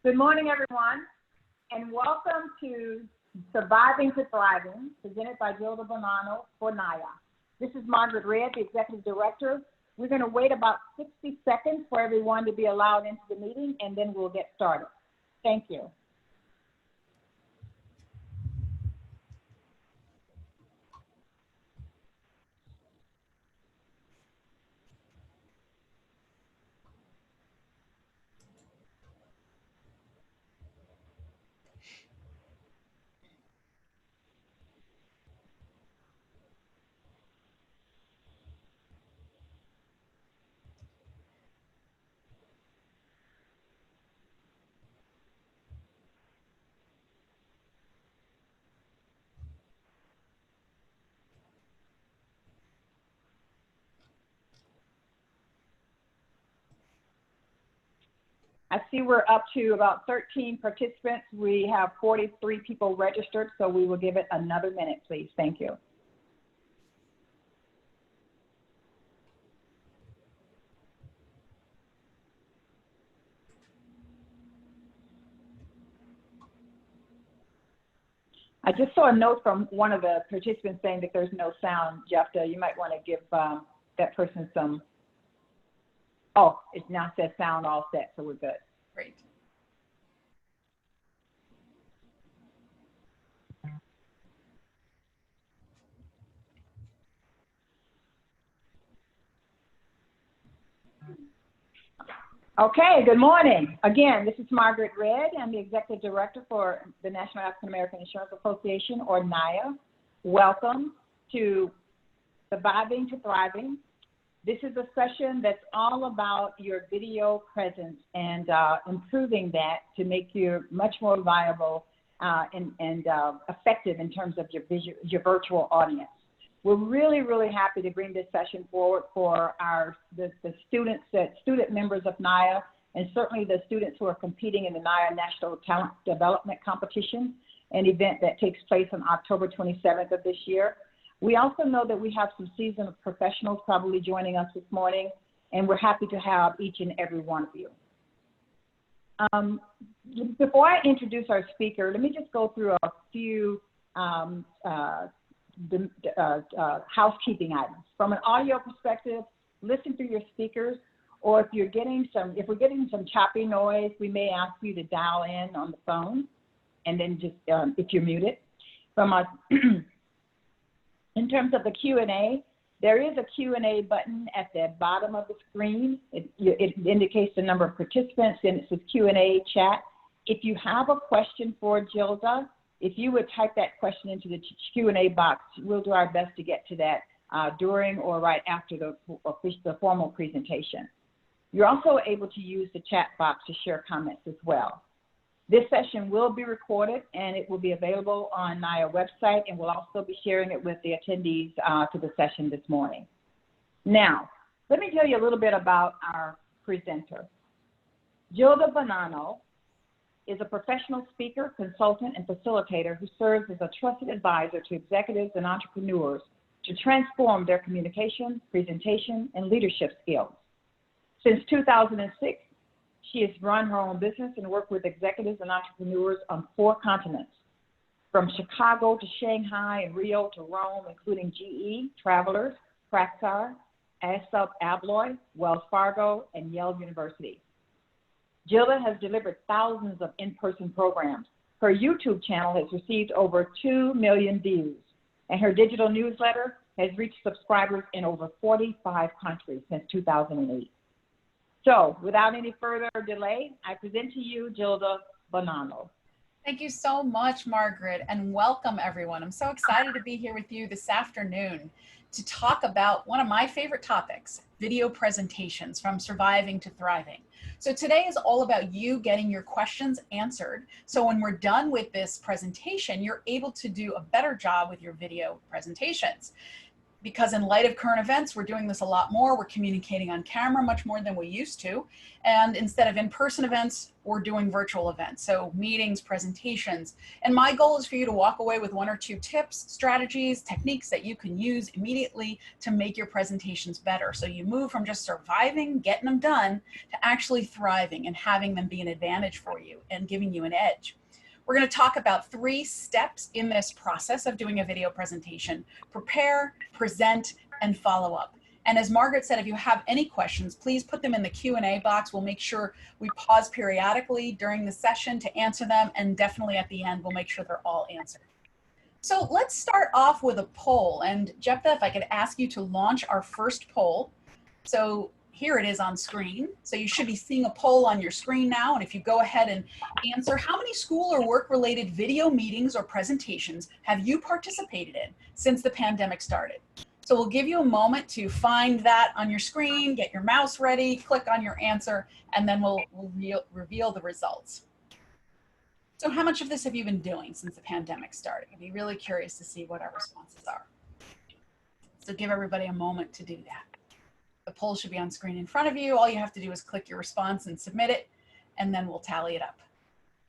Good morning, everyone, and welcome to Surviving to Thriving, presented by Gilda Bonanno for Naaia. This is Margaret Redd, the Executive Director. We're going to wait about 60 seconds for everyone to be allowed into the meeting, and then we'll get started. Thank you. I see we're up to about 13 participants. We have 43 people registered, so we will give it another minute, please. Thank you. I just saw a note from one of the participants saying that there's no sound. Gilda, you might want to give that person some. Oh, it now says sound all set, so we're good. Great. Okay, good morning. Again, this is Margaret Redd. I'm the Executive Director for the National African American Insurance Association, or Naaia. Welcome to Surviving to Thriving. This is a session that's all about your video presence and improving that to make you much more viable and effective in terms of your virtual audience. We're really, really happy to bring this session forward for the student members of Naaia, and certainly the students who are competing in the Naaia National Talent Development Competition, an event that takes place on October 27th of this year. We also know that we have some seasoned professionals probably joining us this morning, and we're happy to have each and every one of you. Before I introduce our speaker, let me just go through a few housekeeping items. From an audio perspective, listen to your speakers, or if we're getting some choppy noise, we may ask you to dial in on the phone, and then just if you're muted. In terms of the Q&A, there is a Q&A button at the bottom of the screen. It indicates the number of participants, and it says Q&A chat. If you have a question for Gilda, if you would type that question into the Q&A box, we'll do our best to get to that during or right after the formal presentation. You're also able to use the chat box to share comments as well. This session will be recorded, and it will be available on Naaia website, and we'll also be sharing it with the attendees to the session this morning. Now, let me tell you a little bit about our presenter. Gilda Bonanno is a professional speaker, consultant, and facilitator who serves as a trusted advisor to executives and entrepreneurs to transform their communication, presentation, and leadership skills. Since 2006, she has run her own business and worked with executives and entrepreneurs on 4 continents, from Chicago to Shanghai and Rio to Rome, including GE, Travelers, Praxair, ASUP Abloy, Wells Fargo, and Yale University. Gilda has delivered thousands of in-person programs. Her YouTube channel has received over 2 million views, and her digital newsletter has reached subscribers in over 45 countries since 2008. So, without any further delay, I present to you Gilda Bonanno. Thank you so much, Margaret, and welcome everyone. I'm so excited to be here with you this afternoon to talk about one of my favorite topics, video presentations from surviving to thriving. So today is all about you getting your questions answered. So when we're done with this presentation, you're able to do a better job with your video presentations. because in light of current events, we're doing this a lot more. We're communicating on camera much more than we used to. And instead of in-person events, we're doing virtual events. So meetings, presentations. And my goal is for you to walk away with 1 or 2 tips, strategies, techniques that you can use immediately to make your presentations better. So you move from just surviving, getting them done, to actually thriving and having them be an advantage for you and giving you an edge. We're going to talk about 3 steps in this process of doing a video presentation: prepare, present, and follow up. And as Margaret said, if you have any questions, please put them in the Q&A box. We'll make sure we pause periodically during the session to answer them, and definitely at the end, we'll make sure they're all answered. So let's start off with a poll. And Jepta, if I could ask you to launch our first poll. So here it is on screen. So you should be seeing a poll on your screen now. And if you go ahead and answer, how many school or work-related video meetings or presentations have you participated in since the pandemic started? So we'll give you a moment to find that on your screen, get your mouse ready, click on your answer, and then we'll reveal the results. So how much of this have you been doing since the pandemic started? I'd be really curious to see what our responses are. So give everybody a moment to do that. The poll should be on screen in front of you. All you have to do is click your response and submit it, and then we'll tally it up.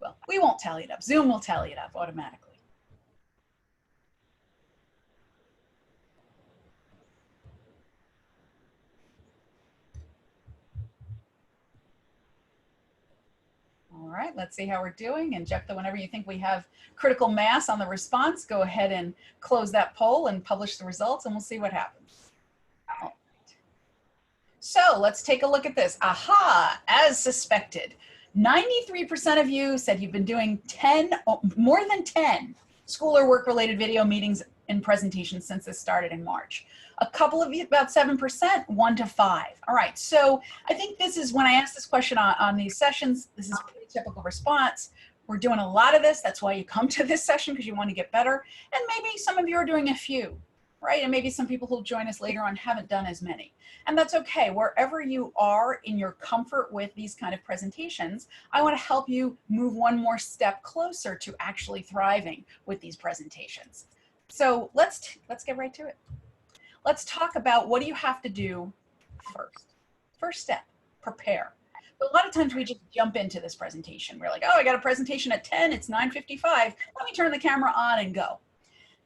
Well, we won't tally it up. Zoom will tally it up automatically. All right, let's see how we're doing. And Jepta, whenever you think we have critical mass on the response, go ahead and close that poll and publish the results, and we'll see what happens. So let's take a look at this. Aha, as suspected, 93% of you said you've been doing more than 10 school or work-related video meetings and presentations since this started in March. A couple of you, about 7%, 1 to 5. All right, so I think this is when I ask this question on these sessions, this is a pretty typical response. We're doing a lot of this. That's why you come to this session, because you want to get better. And maybe some of you are doing a few, right? And maybe some people who'll join us later on haven't done as many. And that's okay. Wherever you are in your comfort with these kind of presentations, I want to help you move one more step closer to actually thriving with these presentations. So let's get right to it. Let's talk about what do you have to do first. First step, prepare. But a lot of times we just jump into this presentation. We're like, oh, I got a presentation at 10, it's 9:55. Let me turn the camera on and go.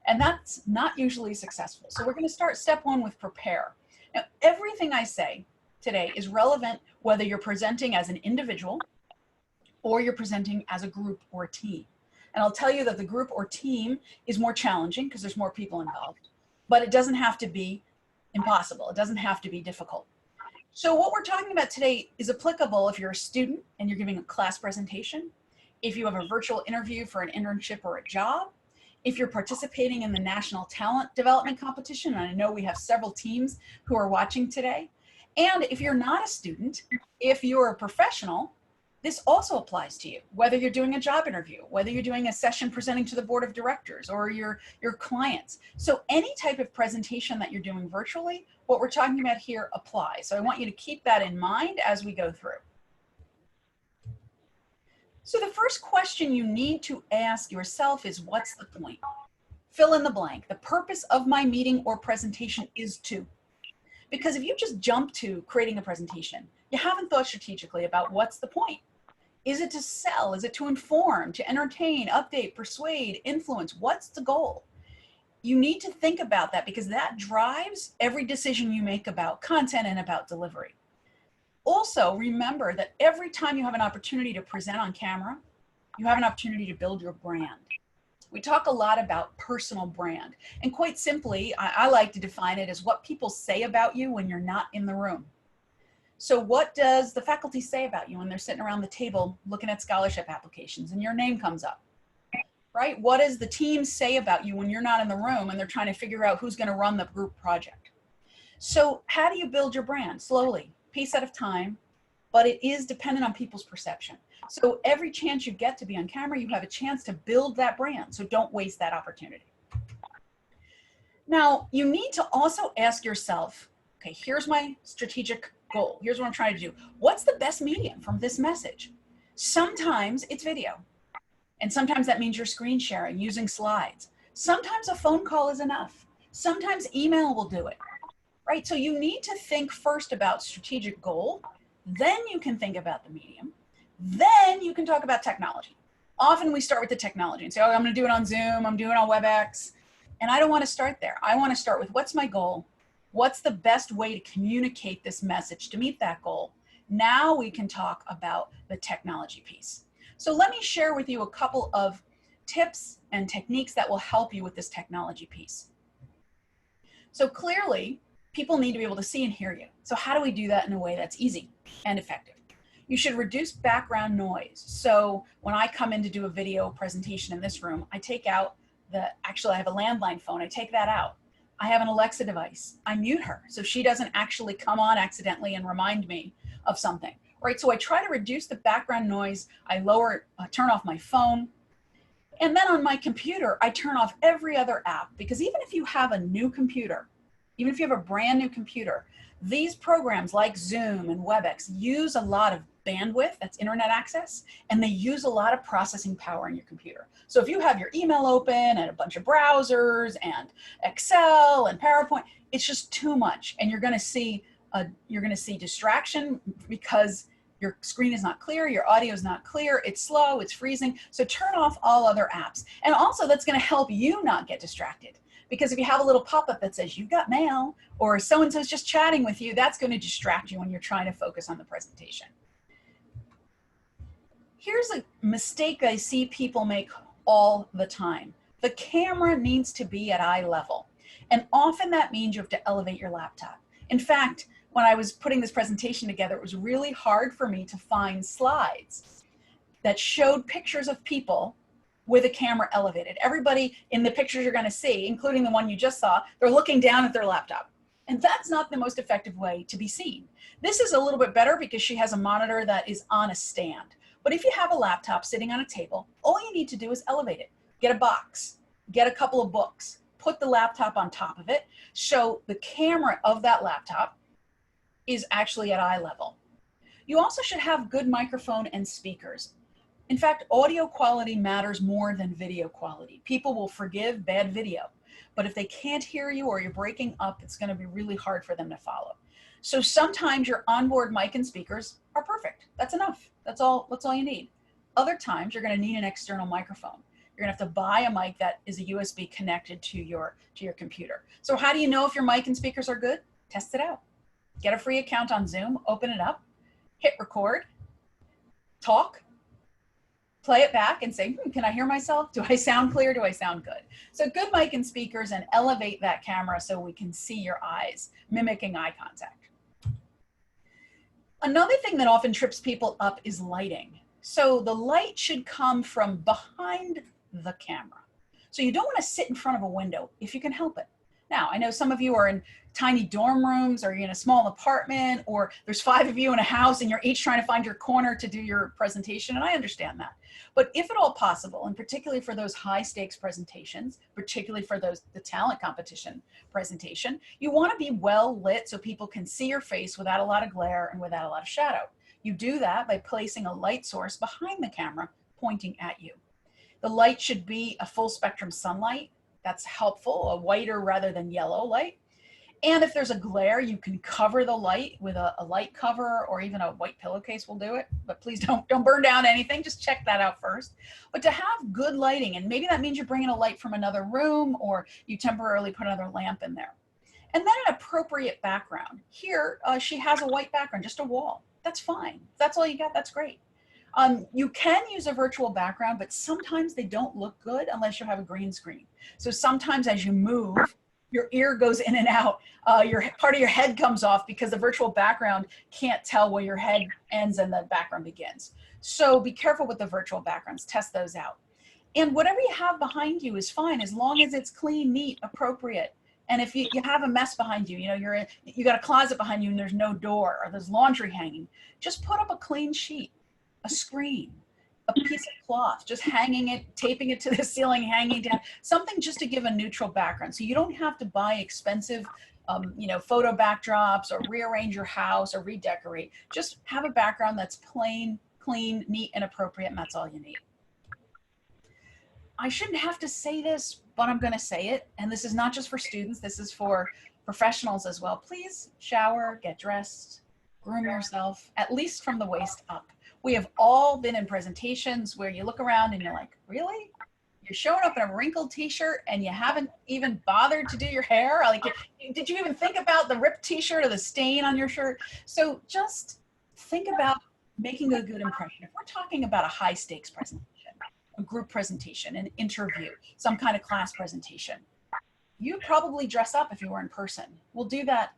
And that's not usually successful. So we're going to start step 1 with prepare. Now, everything I say today is relevant whether you're presenting as an individual or you're presenting as a group or a team. And I'll tell you that the group or team is more challenging because there's more people involved, but it doesn't have to be impossible. It doesn't have to be difficult. So what we're talking about today is applicable if you're a student and you're giving a class presentation, if you have a virtual interview for an internship or a job, if you're participating in the National Talent Development Competition, and I know we have several teams who are watching today, and if you're not a student, if you're a professional, this also applies to you, whether you're doing a job interview, whether you're doing a session presenting to the board of directors or your clients. So any type of presentation that you're doing virtually, what we're talking about here applies. So I want you to keep that in mind as we go through. So the first question you need to ask yourself is, what's the point? Fill in the blank. The purpose of my meeting or presentation is to. Because if you just jump to creating a presentation, you haven't thought strategically about what's the point. Is it to sell? Is it to inform, to entertain, update, persuade, influence? What's the goal? You need to think about that because that drives every decision you make about content and about delivery. Also, remember that every time you have an opportunity to present on camera, you have an opportunity to build your brand. We talk a lot about personal brand, and quite simply, I like to define it as what people say about you when you're not in the room. So what does the faculty say about you when they're sitting around the table looking at scholarship applications and your name comes up, right? What does the team say about you when you're not in the room and they're trying to figure out who's going to run the group project? So how do you build your brand? Slowly, piece at a time, but it is dependent on people's perception. So every chance you get to be on camera, you have a chance to build that brand. So don't waste that opportunity. Now, you need to also ask yourself, okay, here's my strategic goal. Here's what I'm trying to do. What's the best medium from this message? Sometimes it's video. And sometimes that means you're screen sharing, using slides. Sometimes a phone call is enough. Sometimes email will do it, right? So you need to think first about strategic goal, then you can think about the medium, then you can talk about technology. Often we start with the technology and say, oh, I'm going to do it on Zoom, I'm doing it on WebEx. And I don't want to start there. I want to start with what's my goal? What's the best way to communicate this message to meet that goal? Now we can talk about the technology piece. So let me share with you a couple of tips and techniques that will help you with this technology piece. So clearly, people need to be able to see and hear you. So how do we do that in a way that's easy and effective? You should reduce background noise. So when I come in to do a video presentation in this room, I take out actually I have a landline phone, I take that out. I have an Alexa device, I mute her so she doesn't actually come on accidentally and remind me of something, right? So I try to reduce the background noise, I turn off my phone, and then on my computer, I turn off every other app, because even if you have a new computer, even if you have a brand new computer, these programs like Zoom and WebEx use a lot of bandwidth, that's internet access, and they use a lot of processing power in your computer. So if you have your email open and a bunch of browsers and Excel and PowerPoint, it's just too much, and you're going to see distraction because your screen is not clear, your audio is not clear, it's slow, it's freezing. So turn off all other apps. And also that's going to help you not get distracted. Because if you have a little pop-up that says you've got mail, or so-and-so's just chatting with you, that's going to distract you when you're trying to focus on the presentation. Here's a mistake I see people make all the time. The camera needs to be at eye level. And often that means you have to elevate your laptop. In fact, when I was putting this presentation together, it was really hard for me to find slides that showed pictures of people with a camera elevated. Everybody in the pictures you're going to see, including the one you just saw, they're looking down at their laptop. And that's not the most effective way to be seen. This is a little bit better because she has a monitor that is on a stand. But if you have a laptop sitting on a table, all you need to do is elevate it. Get a box, get a couple of books, put the laptop on top of it, so the camera of that laptop is actually at eye level. You also should have good microphone and speakers. In fact, audio quality matters more than video quality. People will forgive bad video, but if they can't hear you or you're breaking up, it's going to be really hard for them to follow. So sometimes your onboard mic and speakers are perfect. That's enough. That's all you need. Other times you're going to need an external microphone. You're going to have to buy a mic that is a USB connected to your computer. So how do you know if your mic and speakers are good? Test it out. Get a free account on Zoom, open it up, hit record, talk, play it back and say, can I hear myself? Do I sound clear? Do I sound good? So good mic and speakers, and elevate that camera so we can see your eyes, mimicking eye contact. Another thing that often trips people up is lighting. So the light should come from behind the camera. So you don't want to sit in front of a window if you can help it. Now, I know some of you are in tiny dorm rooms, or you're in a small apartment, or there's 5 of you in a house and you're each trying to find your corner to do your presentation, and I understand that. But if at all possible, and particularly for those high stakes presentations, particularly for the talent competition presentation, you want to be well lit so people can see your face without a lot of glare and without a lot of shadow. You do that by placing a light source behind the camera pointing at you. The light should be a full spectrum sunlight. That's helpful, a whiter rather than yellow light. And if there's a glare, you can cover the light with a light cover, or even a white pillowcase will do it. But please don't burn down anything. Just check that out first. But to have good lighting, and maybe that means you're bringing a light from another room, or you temporarily put another lamp in there. And then an appropriate background. Here, she has a white background, just a wall. That's fine. If that's all you got, that's great. You can use a virtual background, but sometimes they don't look good unless you have a green screen. So sometimes as you move, your ear goes in and out. Part of your head comes off because the virtual background can't tell where your head ends and the background begins. So be careful with the virtual backgrounds. Test those out. And whatever you have behind you is fine, as long as it's clean, neat, appropriate. And if you have a mess behind you, you got a closet behind you and there's no door, or there's laundry hanging, just put up a clean sheet, a screen, a piece of cloth, just hanging it, taping it to the ceiling, hanging down, something just to give a neutral background. So you don't have to buy expensive, photo backdrops, or rearrange your house, or redecorate. Just have a background that's plain, clean, neat, and appropriate, and that's all you need. I shouldn't have to say this, but I'm going to say it. And this is not just for students. This is for professionals as well. Please shower, get dressed, groom yourself, at least from the waist up. We have all been in presentations where you look around and you're like, really? You're showing up in a wrinkled t-shirt and you haven't even bothered to do your hair? Like, did you even think about the ripped t-shirt or the stain on your shirt? So just think about making a good impression. If we're talking about a high stakes presentation, a group presentation, an interview, some kind of class presentation, you probably dress up if you were in person. We'll do that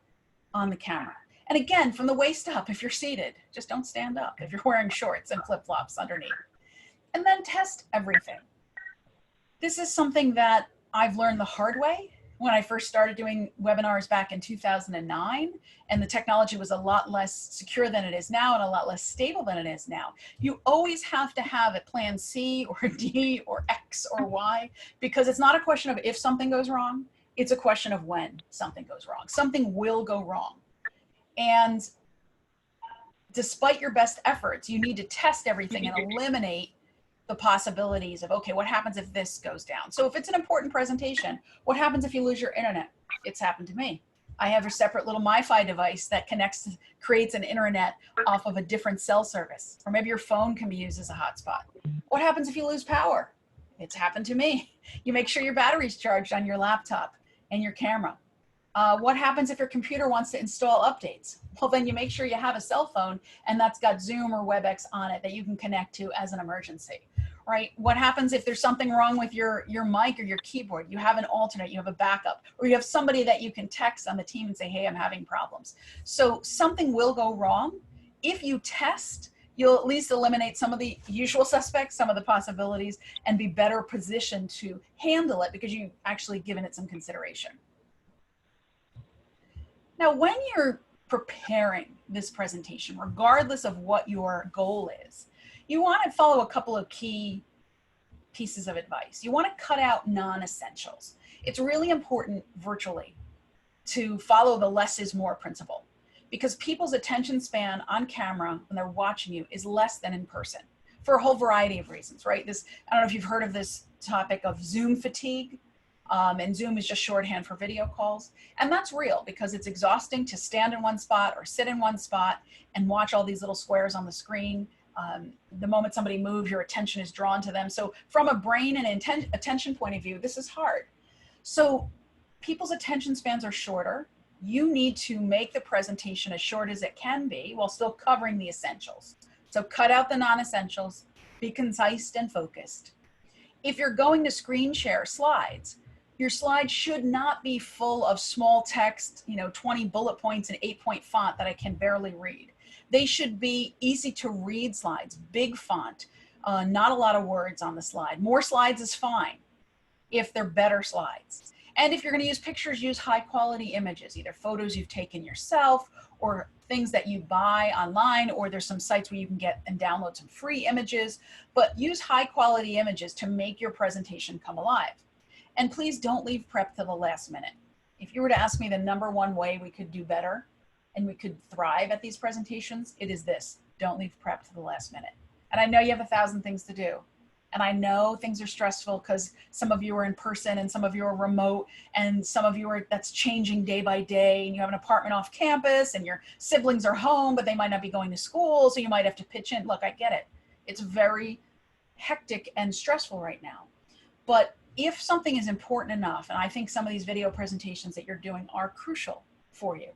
on the camera. And again, from the waist up, if you're seated, just don't stand up if you're wearing shorts and flip-flops underneath. And then test everything. This is something that I've learned the hard way when I first started doing webinars back in 2009, and the technology was a lot less secure than it is now and a lot less stable than it is now. You always have to have a plan C or D or X or Y, because it's not a question of if something goes wrong, it's a question of when something goes wrong. Something will go wrong. And despite your best efforts, you need to test everything and eliminate the possibilities of, okay, what happens if this goes down? So if it's an important presentation, what happens if you lose your internet? It's happened to me. I have a separate little MiFi device that creates an internet off of a different cell service, or maybe your phone can be used as a hotspot. What happens if you lose power? It's happened to me. You make sure your battery's charged on your laptop and your camera. What happens if your computer wants to install updates? Well, then you make sure you have a cell phone and that's got Zoom or WebEx on it that you can connect to as an emergency, right? What happens if there's something wrong with your mic or your keyboard? You have an alternate, you have a backup, or you have somebody that you can text on the team and say, hey, I'm having problems. So something will go wrong. If you test, you'll at least eliminate some of the usual suspects, some of the possibilities, and be better positioned to handle it because you've actually given it some consideration. Now, when you're preparing this presentation, regardless of what your goal is, you want to follow a couple of key pieces of advice. You want to cut out non-essentials. It's really important virtually to follow the less is more principle, because people's attention span on camera when they're watching you is less than in person for a whole variety of reasons, right? I don't know if you've heard of this topic of Zoom fatigue. And Zoom is just shorthand for video calls. And that's real because it's exhausting to stand in one spot or sit in one spot and watch all these little squares on the screen. The moment somebody moves, your attention is drawn to them. So from a brain and attention point of view, this is hard. So people's attention spans are shorter. You need to make the presentation as short as it can be while still covering the essentials. So cut out the non-essentials, be concise and focused. If you're going to screen share slides, your slides should not be full of small text, 20 bullet points in 8-point font that I can barely read. They should be easy to read slides, big font, not a lot of words on the slide. More slides is fine if they're better slides. And if you're going to use pictures, use high quality images, either photos you've taken yourself or things that you buy online, or there's some sites where you can get and download some free images, but use high quality images to make your presentation come alive. And please don't leave prep to the last minute. If you were to ask me the #1 way we could do better and we could thrive at these presentations, it is this: don't leave prep to the last minute. And I know you have 1,000 things to do. And I know things are stressful because some of you are in person and some of you are remote and some of you are, that's changing day by day, and you have an apartment off campus and your siblings are home, but they might not be going to school. So you might have to pitch in. Look, I get it. It's very hectic and stressful right now. But if something is important enough, and I think some of these video presentations that you're doing are crucial for you,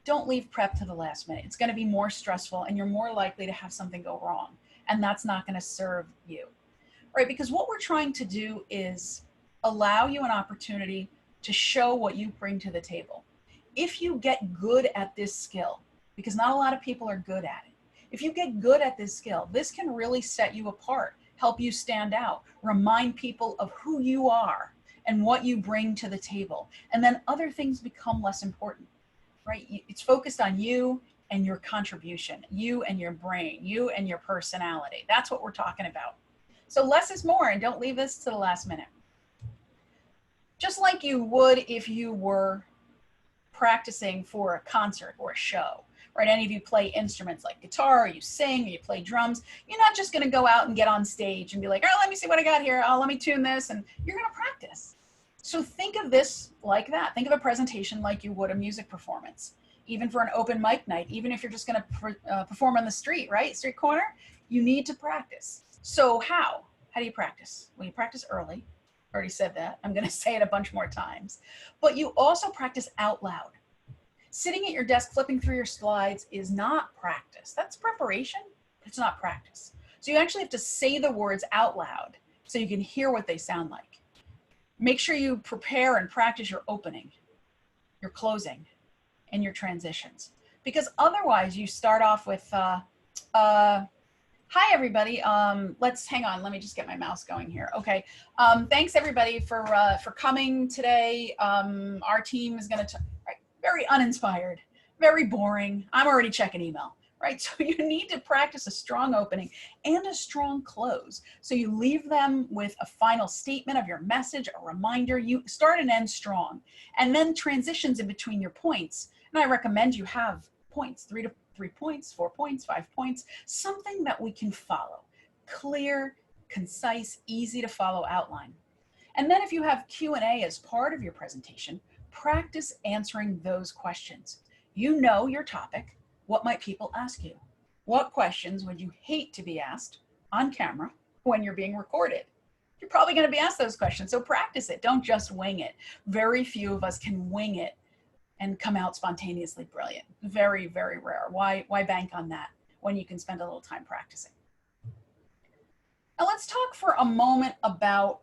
don't leave prep to the last minute. It's going to be more stressful and you're more likely to have something go wrong. And that's not going to serve you, right? Because what we're trying to do is allow you an opportunity to show what you bring to the table. If you get good at this skill, because not a lot of people are good at it, if you get good at this skill, this can really set you apart, help you stand out, remind people of who you are and what you bring to the table. And then other things become less important, right? It's focused on you and your contribution, you and your brain, you and your personality. That's what we're talking about. So less is more, and don't leave this to the last minute. Just like you would if you were practicing for a concert or a show, right? Any of you play instruments like guitar, or you sing, or you play drums. You're not just going to go out and get on stage and be like, oh, let me see what I got here. Oh, let me tune this. And you're going to practice. So think of this like that. Think of a presentation like you would a music performance. Even for an open mic night, even if you're just going to perform on the street, right? Street corner, you need to practice. So how? How do you practice? Well, you practice early. I already said that. I'm going to say it a bunch more times. But you also practice out loud. Sitting at your desk flipping through your slides is not practice. That's preparation, but it's not practice. So you actually have to say the words out loud so you can hear what they sound like. Make sure you prepare and practice your opening, your closing, and your transitions. Because otherwise you start off with, hi everybody, let's hang on, let me just get my mouse going here. Okay, thanks everybody for coming today. Our team is gonna, right, very uninspired, very boring. I'm already checking email, right? So you need to practice a strong opening and a strong close. So you leave them with a final statement of your message, a reminder. You start and end strong, and then transitions in between your points. And I recommend you have points, 3 points, 4 points, 5 points, something that we can follow. Clear, concise, easy to follow outline. And then if you have Q&A as part of your presentation, practice answering those questions. You know your topic. What might people ask you? What questions would you hate to be asked on camera when you're being recorded? You're probably going to be asked those questions, so practice it. Don't just wing it. Very few of us can wing it and come out spontaneously brilliant. Very, very rare. Why bank on that when you can spend a little time practicing? Now let's talk for a moment about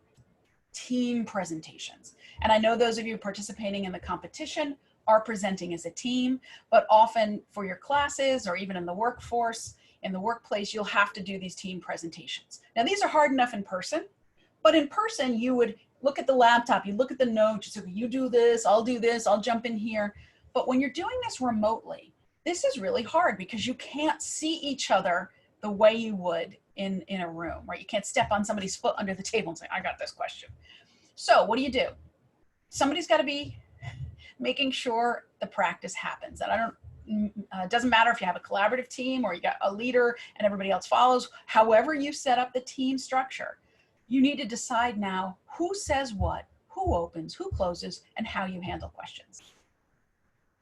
team presentations. And I know those of you participating in the competition are presenting as a team, but often for your classes or even in the workforce, in the workplace, you'll have to do these team presentations. Now these are hard enough in person, but in person you would look at the laptop, you look at the notes, you do this, I'll jump in here. But when you're doing this remotely, this is really hard because you can't see each other the way you would in a room, right? You can't step on somebody's foot under the table and say, I got this question. So what do? Somebody's got to be making sure the practice happens. And it doesn't matter if you have a collaborative team or you got a leader and everybody else follows. However you set up the team structure, you need to decide now who says what, who opens, who closes, and how you handle questions.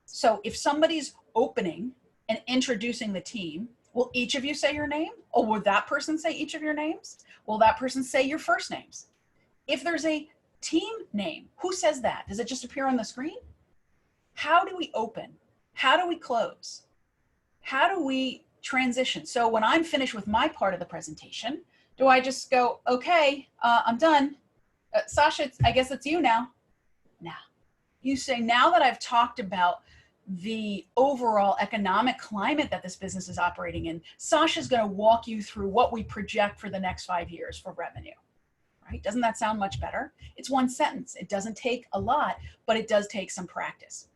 So if somebody's opening and introducing the team, will each of you say your name? Or will that person say each of your names? Will that person say your first names? If there's a team name, who says that? Does it just appear on the screen? How do we open? How do we close? How do we transition? So when I'm finished with my part of the presentation, do I just go, okay, I'm done. Sasha, I guess it's you now. Now, you say, now that I've talked about the overall economic climate that this business is operating in, Sasha's going to walk you through what we project for the next 5 years for revenue, right? Doesn't that sound much better? It's one sentence. It doesn't take a lot, but it does take some practice.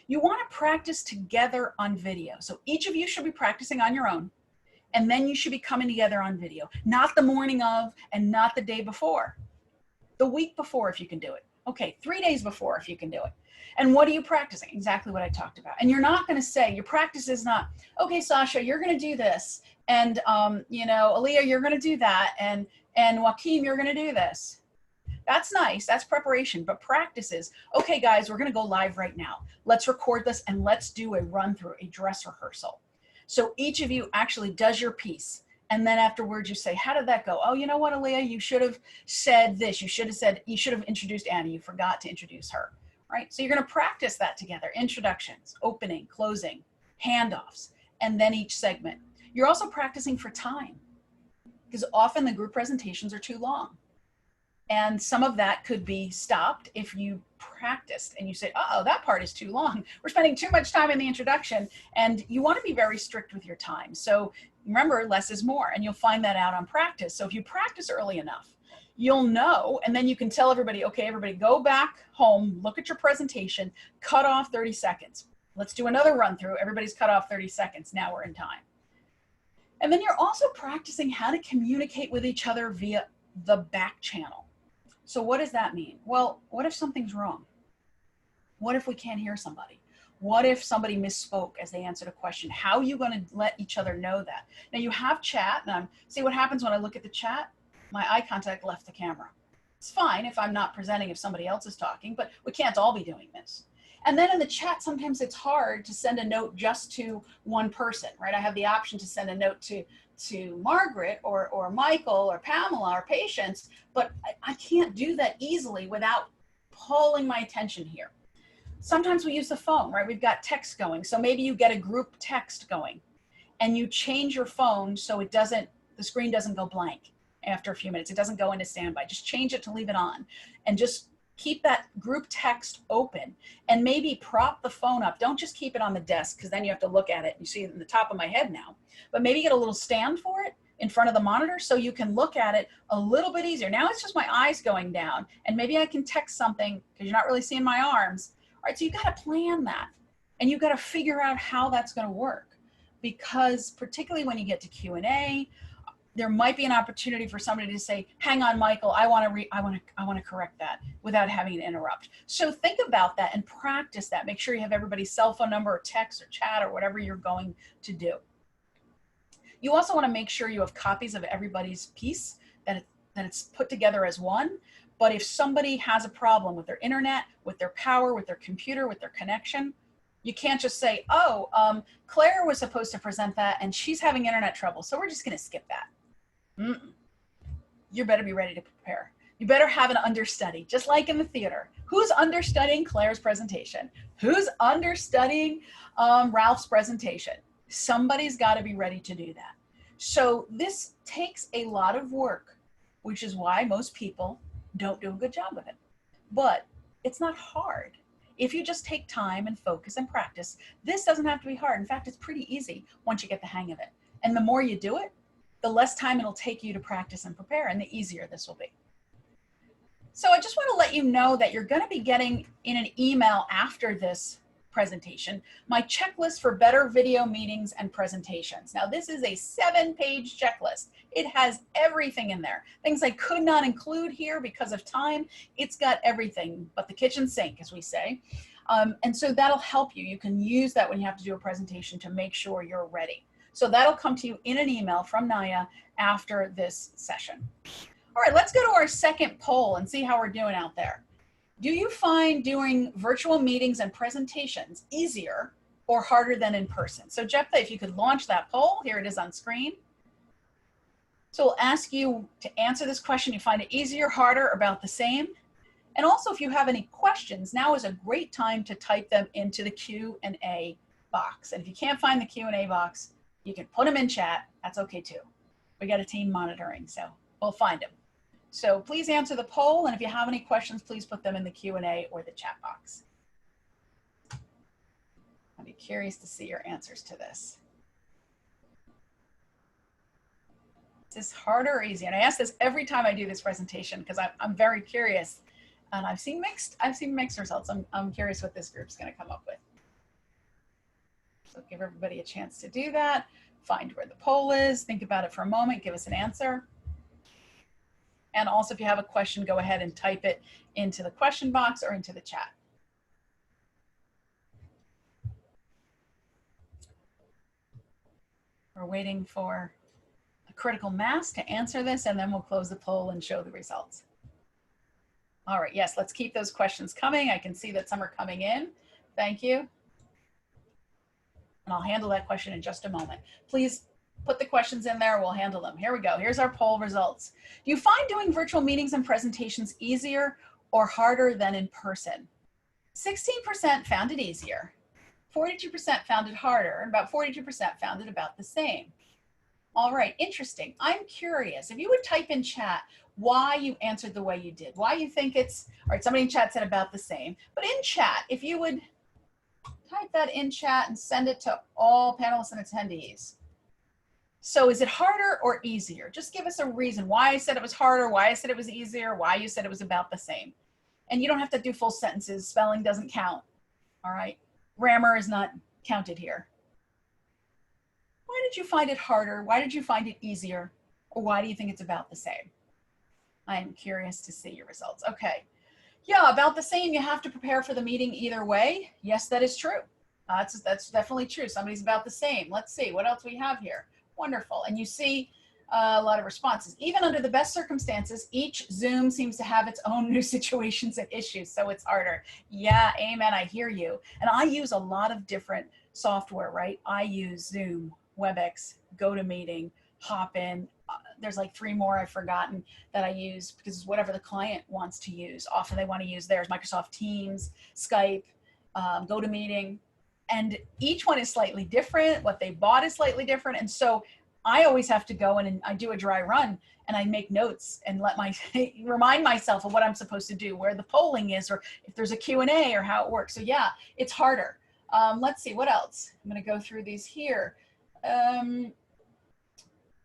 You want to practice together on video. So each of you should be practicing on your own. And then you should be coming together on video, not the morning of and not the day before. The week before, if you can do it. Okay, 3 days before, if you can do it. And what are you practicing? Exactly what I talked about. And you're not going to say, your practice is not, okay, Sasha, you're going to do this. And, you know, Aaliyah, you're going to do that. And Joaquin, you're going to do this. That's nice. That's preparation. But practice is, okay, guys, we're going to go live right now. Let's record this and let's do a run through, a dress rehearsal. So each of you actually does your piece. And then afterwards you say, how did that go? Oh, you know what, Aaliyah, you should have said this. You should have introduced Annie. You forgot to introduce her, right? So you're going to practice that together. Introductions, opening, closing, handoffs, and then each segment. You're also practicing for time because often the group presentations are too long. And some of that could be stopped if you practiced and you say, oh, that part is too long. We're spending too much time in the introduction. And you want to be very strict with your time. So remember, less is more. And you'll find that out on practice. So if you practice early enough, you'll know. And then you can tell everybody, okay, everybody go back home, look at your presentation, cut off 30 seconds. Let's do another run through. Everybody's cut off 30 seconds. Now we're in time. And then you're also practicing how to communicate with each other via the back channel. So what does that mean? Well, what if something's wrong? What if we can't hear somebody? What if somebody misspoke as they answered a question? How are you going to let each other know that? Now you have chat, and see what happens when I look at the chat? My eye contact left the camera. It's fine if I'm not presenting, if somebody else is talking, but we can't all be doing this. And then in the chat, sometimes it's hard to send a note just to one person, right? I have the option to send a note to Margaret or Michael or Pamela or Patience, but I can't do that easily without pulling my attention here. Sometimes we use the phone, right? We've got text going. So maybe you get a group text going and you change your phone so it doesn't, the screen doesn't go blank after a few minutes. It doesn't go into standby. Just change it to leave it on and just keep that group text open and maybe prop the phone up. Don't just keep it on the desk because then you have to look at it. You see it in the top of my head now, but maybe get a little stand for it in front of the monitor so you can look at it a little bit easier. Now it's just my eyes going down and maybe I can text something because you're not really seeing my arms. All right, so you got to plan that and you got to figure out how that's going to work, because particularly when you get to Q&A, there might be an opportunity for somebody to say, hang on, Michael, I want to correct that without having to interrupt. So think about that and practice that. Make sure you have everybody's cell phone number or text or chat or whatever you're going to do. You also want to make sure you have copies of everybody's piece, that it's put together as one. But if somebody has a problem with their internet, with their power, with their computer, with their connection, you can't just say, oh, Claire was supposed to present that and she's having internet trouble, so we're just going to skip that. You better be ready to prepare. You better have an understudy, just like in the theater. Who's understudying Claire's presentation? Who's understudying Ralph's presentation? Somebody's got to be ready to do that. So this takes a lot of work, which is why most people don't do a good job of it. But it's not hard. If you just take time and focus and practice, this doesn't have to be hard. In fact, it's pretty easy once you get the hang of it. And the more you do it, the less time it'll take you to practice and prepare, and the easier this will be. So I just want to let you know that you're going to be getting in an email after this presentation my checklist for better video meetings and presentations. Now this is a 7-page checklist. It has everything in there. Things I could not include here because of time. It's got everything but the kitchen sink, as we say. And so that'll help you. You can use that when you have to do a presentation to make sure you're ready. So that'll come to you in an email from Naaia after this session. All right, let's go to our second poll and see how we're doing out there. Do you find doing virtual meetings and presentations easier or harder than in person? So Jephthah, if you could launch that poll, here it is on screen. So we'll ask you to answer this question. You find it easier, harder, about the same? And also if you have any questions, now is a great time to type them into the Q&A box. And if you can't find the Q&A box, you can put them in chat. That's okay too. We got a team monitoring, so we'll find them. So please answer the poll, and if you have any questions, please put them in the Q&A or the chat box. I'd be curious to see your answers to this. Is this harder or easier? And I ask this every time I do this presentation because I'm very curious, and I've seen mixed results. I'm curious what this group's going to come up with. So give everybody a chance to do that. Find where the poll is. Think about it for a moment. Give us an answer. And also, if you have a question, go ahead and type it into the question box or into the chat. We're waiting for a critical mass to answer this, and then we'll close the poll and show the results. All right, yes, let's keep those questions coming. I can see that some are coming in. Thank you. And I'll handle that question in just a moment. Please put the questions in there, we'll handle them. Here we go, here's our poll results. Do you find doing virtual meetings and presentations easier or harder than in person? 16% found it easier, 42% found it harder, and about 42% found it about the same. All right, interesting. I'm curious, if you would type in chat why you answered the way you did, why you think it's, all right, somebody in chat said about the same, but in chat, if you would type that in chat and send it to all panelists and attendees. So is it harder or easier? Just give us a reason why I said it was harder, why I said it was easier, why you said it was about the same. And you don't have to do full sentences. Spelling doesn't count. All right. Grammar is not counted here. Why did you find it harder? Why did you find it easier? Or why do you think it's about the same? I'm curious to see your results. Okay. Yeah, about the same. You have to prepare for the meeting either way. Yes, that is true. That's definitely true. Somebody's about the same. Let's see what else we have here. Wonderful. And you see a lot of responses. Even under the best circumstances, each Zoom seems to have its own new situations and issues, so it's harder. Yeah, amen, I hear you. And I use a lot of different software, right? I use Zoom, WebEx, GoToMeeting, Hopin. There's like 3 more I've forgotten that I use because whatever the client wants to use. Often they want to use theirs, Microsoft Teams, Skype, GoToMeeting. And each one is slightly different. What they bought is slightly different. And so I always have to go in and I do a dry run and I make notes and remind myself of what I'm supposed to do, where the polling is, or if there's a Q&A or how it works. So yeah, it's harder. Let's see, what else? I'm going to go through these here.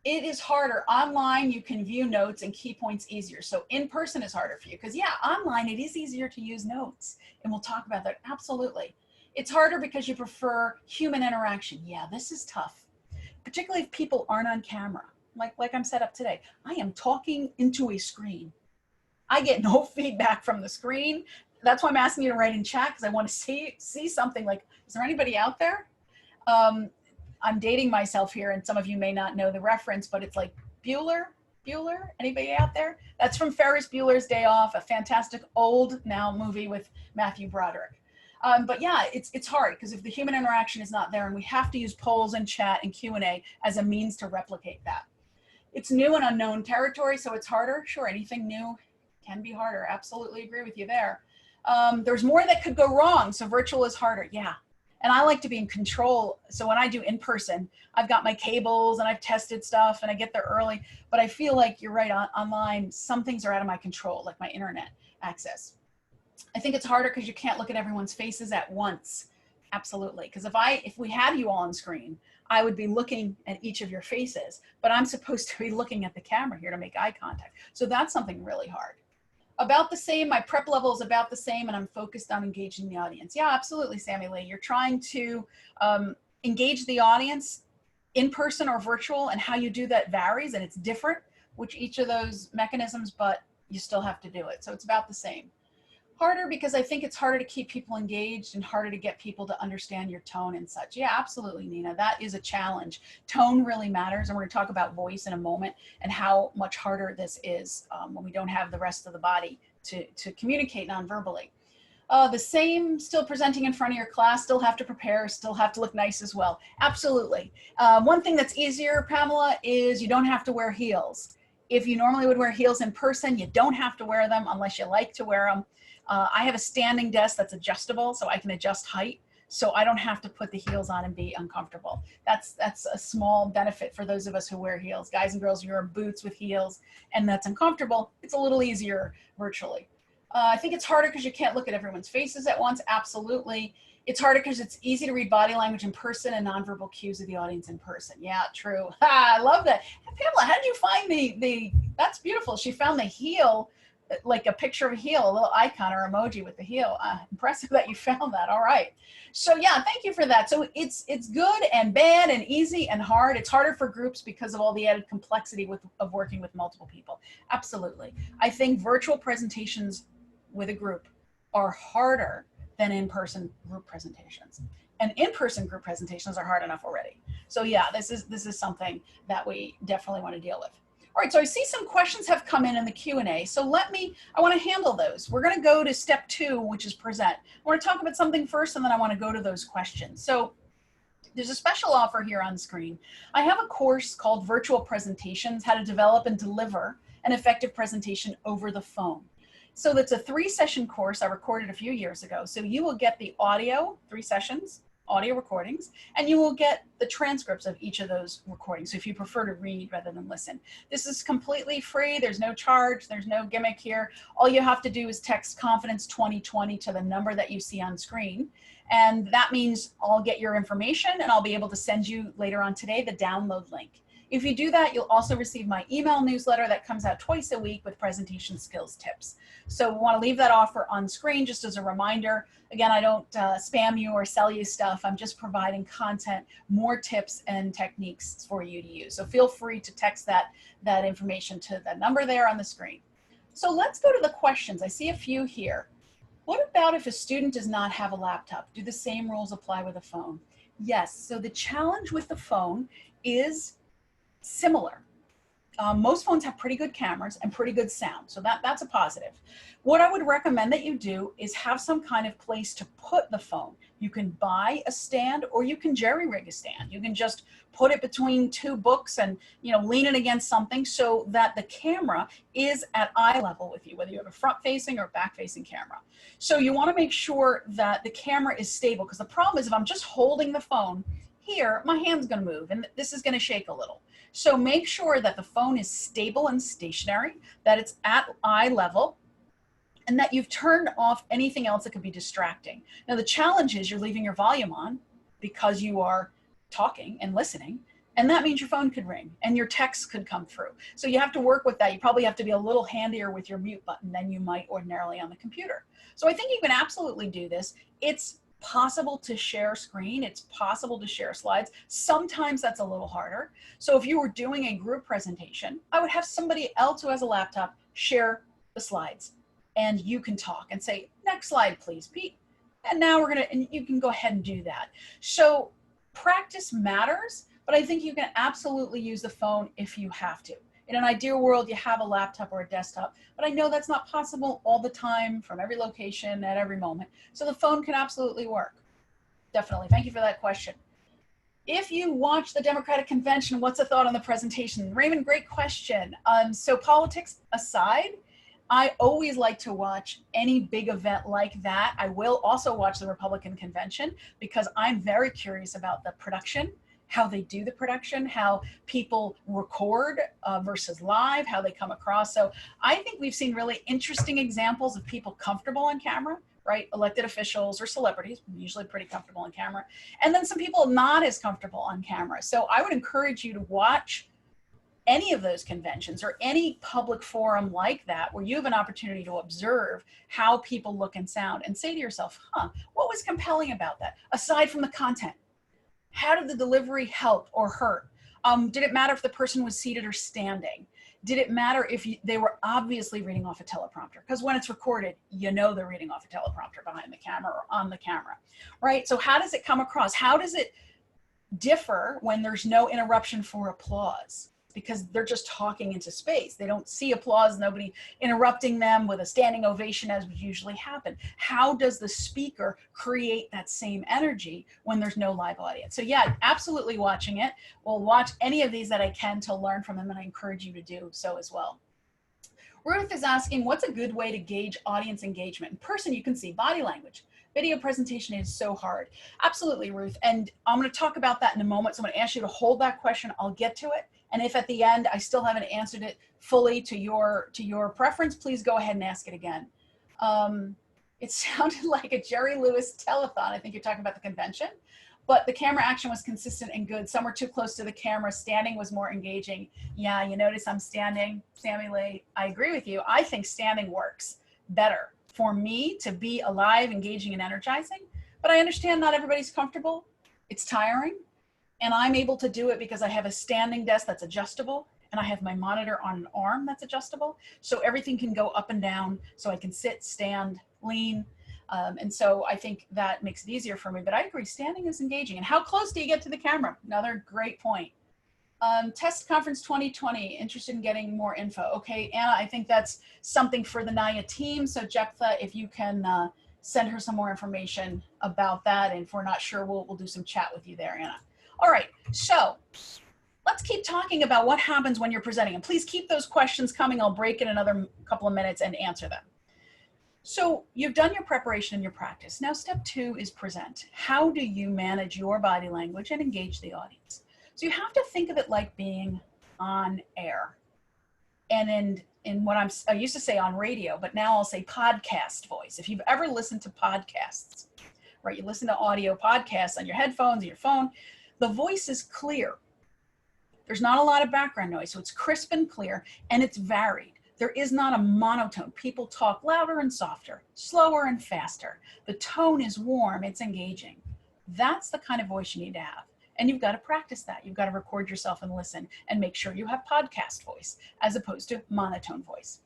It is harder. Online, you can view notes and key points easier. So in person is harder for you because yeah, online, it is easier to use notes. And we'll talk about that. Absolutely. It's harder because you prefer human interaction. Yeah, this is tough, particularly if people aren't on camera. Like I'm set up today. I am talking into a screen. I get no feedback from the screen. That's why I'm asking you to write in chat because I want to see something like, is there anybody out there? I'm dating myself here and some of you may not know the reference, but it's like Bueller, anybody out there? That's from Ferris Bueller's Day Off, a fantastic old now movie with Matthew Broderick. But yeah, it's hard because if the human interaction is not there and we have to use polls and chat and Q&A as a means to replicate that. It's new and unknown territory, so it's harder. Sure, anything new can be harder. Absolutely agree with you there. There's more that could go wrong, so virtual is harder. Yeah. And I like to be in control. So when I do in person, I've got my cables and I've tested stuff and I get there early, but I feel like you're right, online, some things are out of my control, like my internet access. I think it's harder because you can't look at everyone's faces at once. Absolutely. Because if we had you all on screen, I would be looking at each of your faces, but I'm supposed to be looking at the camera here to make eye contact. So that's something really hard. About the same, my prep level is about the same and I'm focused on engaging the audience. Yeah, absolutely, Sammy Lee. You're trying to engage the audience in person or virtual, and how you do that varies and it's different, which each of those mechanisms, but you still have to do it. So it's about the same. Harder because I think it's harder to keep people engaged and harder to get people to understand your tone and such. Yeah, absolutely, Nina. That is a challenge. Tone really matters. And we're going to talk about voice in a moment and how much harder this is when we don't have the rest of the body to communicate non-verbally. The same, still presenting in front of your class, still have to prepare, still have to look nice as well. Absolutely. One thing that's easier, Pamela, is you don't have to wear heels. If you normally would wear heels in person, you don't have to wear them unless you like to wear them. I have a standing desk that's adjustable, so I can adjust height, so I don't have to put the heels on and be uncomfortable. That's a small benefit for those of us who wear heels. Guys and girls, you're in boots with heels, and that's uncomfortable. It's a little easier virtually. I think it's harder because you can't look at everyone's faces at once. Absolutely. It's harder because it's easy to read body language in person and nonverbal cues of the audience in person. Yeah, true. I love that. Pamela, how did you find that's beautiful. She found the heel, like a picture of a heel, a little icon or emoji with the heel. Impressive that you found that. All right. So yeah, thank you for that. So it's good and bad and easy and hard. It's harder for groups because of all the added complexity of working with multiple people. Absolutely. I think virtual presentations with a group are harder than in-person group presentations. And in-person group presentations are hard enough already. So yeah, this is something that we definitely want to deal with. All right, so I see some questions have come in the Q&A. So I want to handle those. We're going to go to step 2, which is present. I want to talk about something first, and then I want to go to those questions. So there's a special offer here on screen. I have a course called Virtual Presentations, How to Develop and Deliver an Effective Presentation Over the Phone. So that's a 3-session course I recorded a few years ago. So you will get the audio, 3 sessions, audio recordings, and you will get the transcripts of each of those recordings. So if you prefer to read rather than listen, this is completely free. There's no charge. There's no gimmick here. All you have to do is text Confidence 2020 to the number that you see on screen. And that means I'll get your information and I'll be able to send you later on today the download link. If you do that, you'll also receive my email newsletter that comes out twice a week with presentation skills tips. So we want to leave that offer on screen just as a reminder. Again, I don't spam you or sell you stuff. I'm just providing content, more tips and techniques for you to use. So feel free to text that information to the number there on the screen. So let's go to the questions. I see a few here. What about if a student does not have a laptop? Do the same rules apply with a phone? Yes, so the challenge with the phone is similar. Most phones have pretty good cameras and pretty good sound, so that's a positive. What I would recommend that you do is have some kind of place to put the phone. You can buy a stand or you can jerry-rig a stand. You can just put it between two books and lean it against something so that the camera is at eye level with you, whether you have a front-facing or back-facing camera. So you want to make sure that the camera is stable, because the problem is if I'm just holding the phone here, my hand's going to move and this is going to shake a little. So make sure that the phone is stable and stationary, that it's at eye level, and that you've turned off anything else that could be distracting. Now, the challenge is you're leaving your volume on because you are talking and listening, and that means your phone could ring and your text could come through. So you have to work with that. You probably have to be a little handier with your mute button than you might ordinarily on the computer. So I think you can absolutely do this. It's possible to share screen. It's possible to share slides. Sometimes that's a little harder. So if you were doing a group presentation, I would have somebody else who has a laptop share the slides, and you can talk and say, next slide, please, Pete. And now and you can go ahead and do that. So practice matters, but I think you can absolutely use the phone if you have to. In an ideal world, you have a laptop or a desktop, but I know that's not possible all the time from every location at every moment. So the phone can absolutely work. Definitely. Thank you for that question. If you watch the Democratic Convention, what's the thought on the presentation? Raymond, great question. So politics aside, I always like to watch any big event like that. I will also watch the Republican Convention because I'm very curious about the production, how they do the production, how people record versus live, how they come across. So I think we've seen really interesting examples of people comfortable on camera, right? Elected officials or celebrities, usually pretty comfortable on camera. And then some people not as comfortable on camera. So I would encourage you to watch any of those conventions or any public forum like that where you have an opportunity to observe how people look and sound and say to yourself, what was compelling about that? Aside from the content, how did the delivery help or hurt? Did it matter if the person was seated or standing? Did it matter if they were obviously reading off a teleprompter? Because when it's recorded, they're reading off a teleprompter behind the camera or on the camera, right? So how does it come across? How does it differ when there's no interruption for applause? Because they're just talking into space. They don't see applause, nobody interrupting them with a standing ovation as would usually happen. How does the speaker create that same energy when there's no live audience? So yeah, absolutely watching it. We'll watch any of these that I can to learn from them, and I encourage you to do so as well. Ruth is asking, what's a good way to gauge audience engagement? In person, you can see body language. Video presentation is so hard. Absolutely, Ruth. And I'm going to talk about that in a moment. So I'm going to ask you to hold that question. I'll get to it. And if at the end I still haven't answered it fully to your preference, please go ahead and ask it again. It sounded like a Jerry Lewis telethon. I think you're talking about the convention. But the camera action was consistent and good. Some were too close to the camera. Standing was more engaging. Yeah, you notice I'm standing. Sammy Lee, I agree with you. I think standing works better for me to be alive, engaging, and energizing. But I understand not everybody's comfortable. It's tiring. And I'm able to do it because I have a standing desk that's adjustable, and I have my monitor on an arm that's adjustable. So everything can go up and down. So I can sit, stand, lean. And so I think that makes it easier for me. But I agree, standing is engaging. And how close do you get to the camera? Another great point. Test Conference 2020, interested in getting more info. Okay, Anna, I think that's something for the Naaia team. So Jephthah, if you can send her some more information about that. And if we're not sure, we'll do some chat with you there, Anna. All right, so let's keep talking about what happens when you're presenting. And please keep those questions coming. I'll break in another couple of minutes and answer them. So you've done your preparation and your practice. Now step 2 is present. How do you manage your body language and engage the audience? So you have to think of it like being on air. And in what I used to say on radio, but now I'll say podcast voice. If you've ever listened to podcasts, right? You listen to audio podcasts on your headphones, or your phone, the voice is clear. There's not a lot of background noise, so it's crisp and clear, and it's varied. There is not a monotone. People talk louder and softer, slower and faster. The tone is warm, it's engaging. That's the kind of voice you need to have. And you've got to practice that. You've got to record yourself and listen and make sure you have podcast voice as opposed to monotone voice.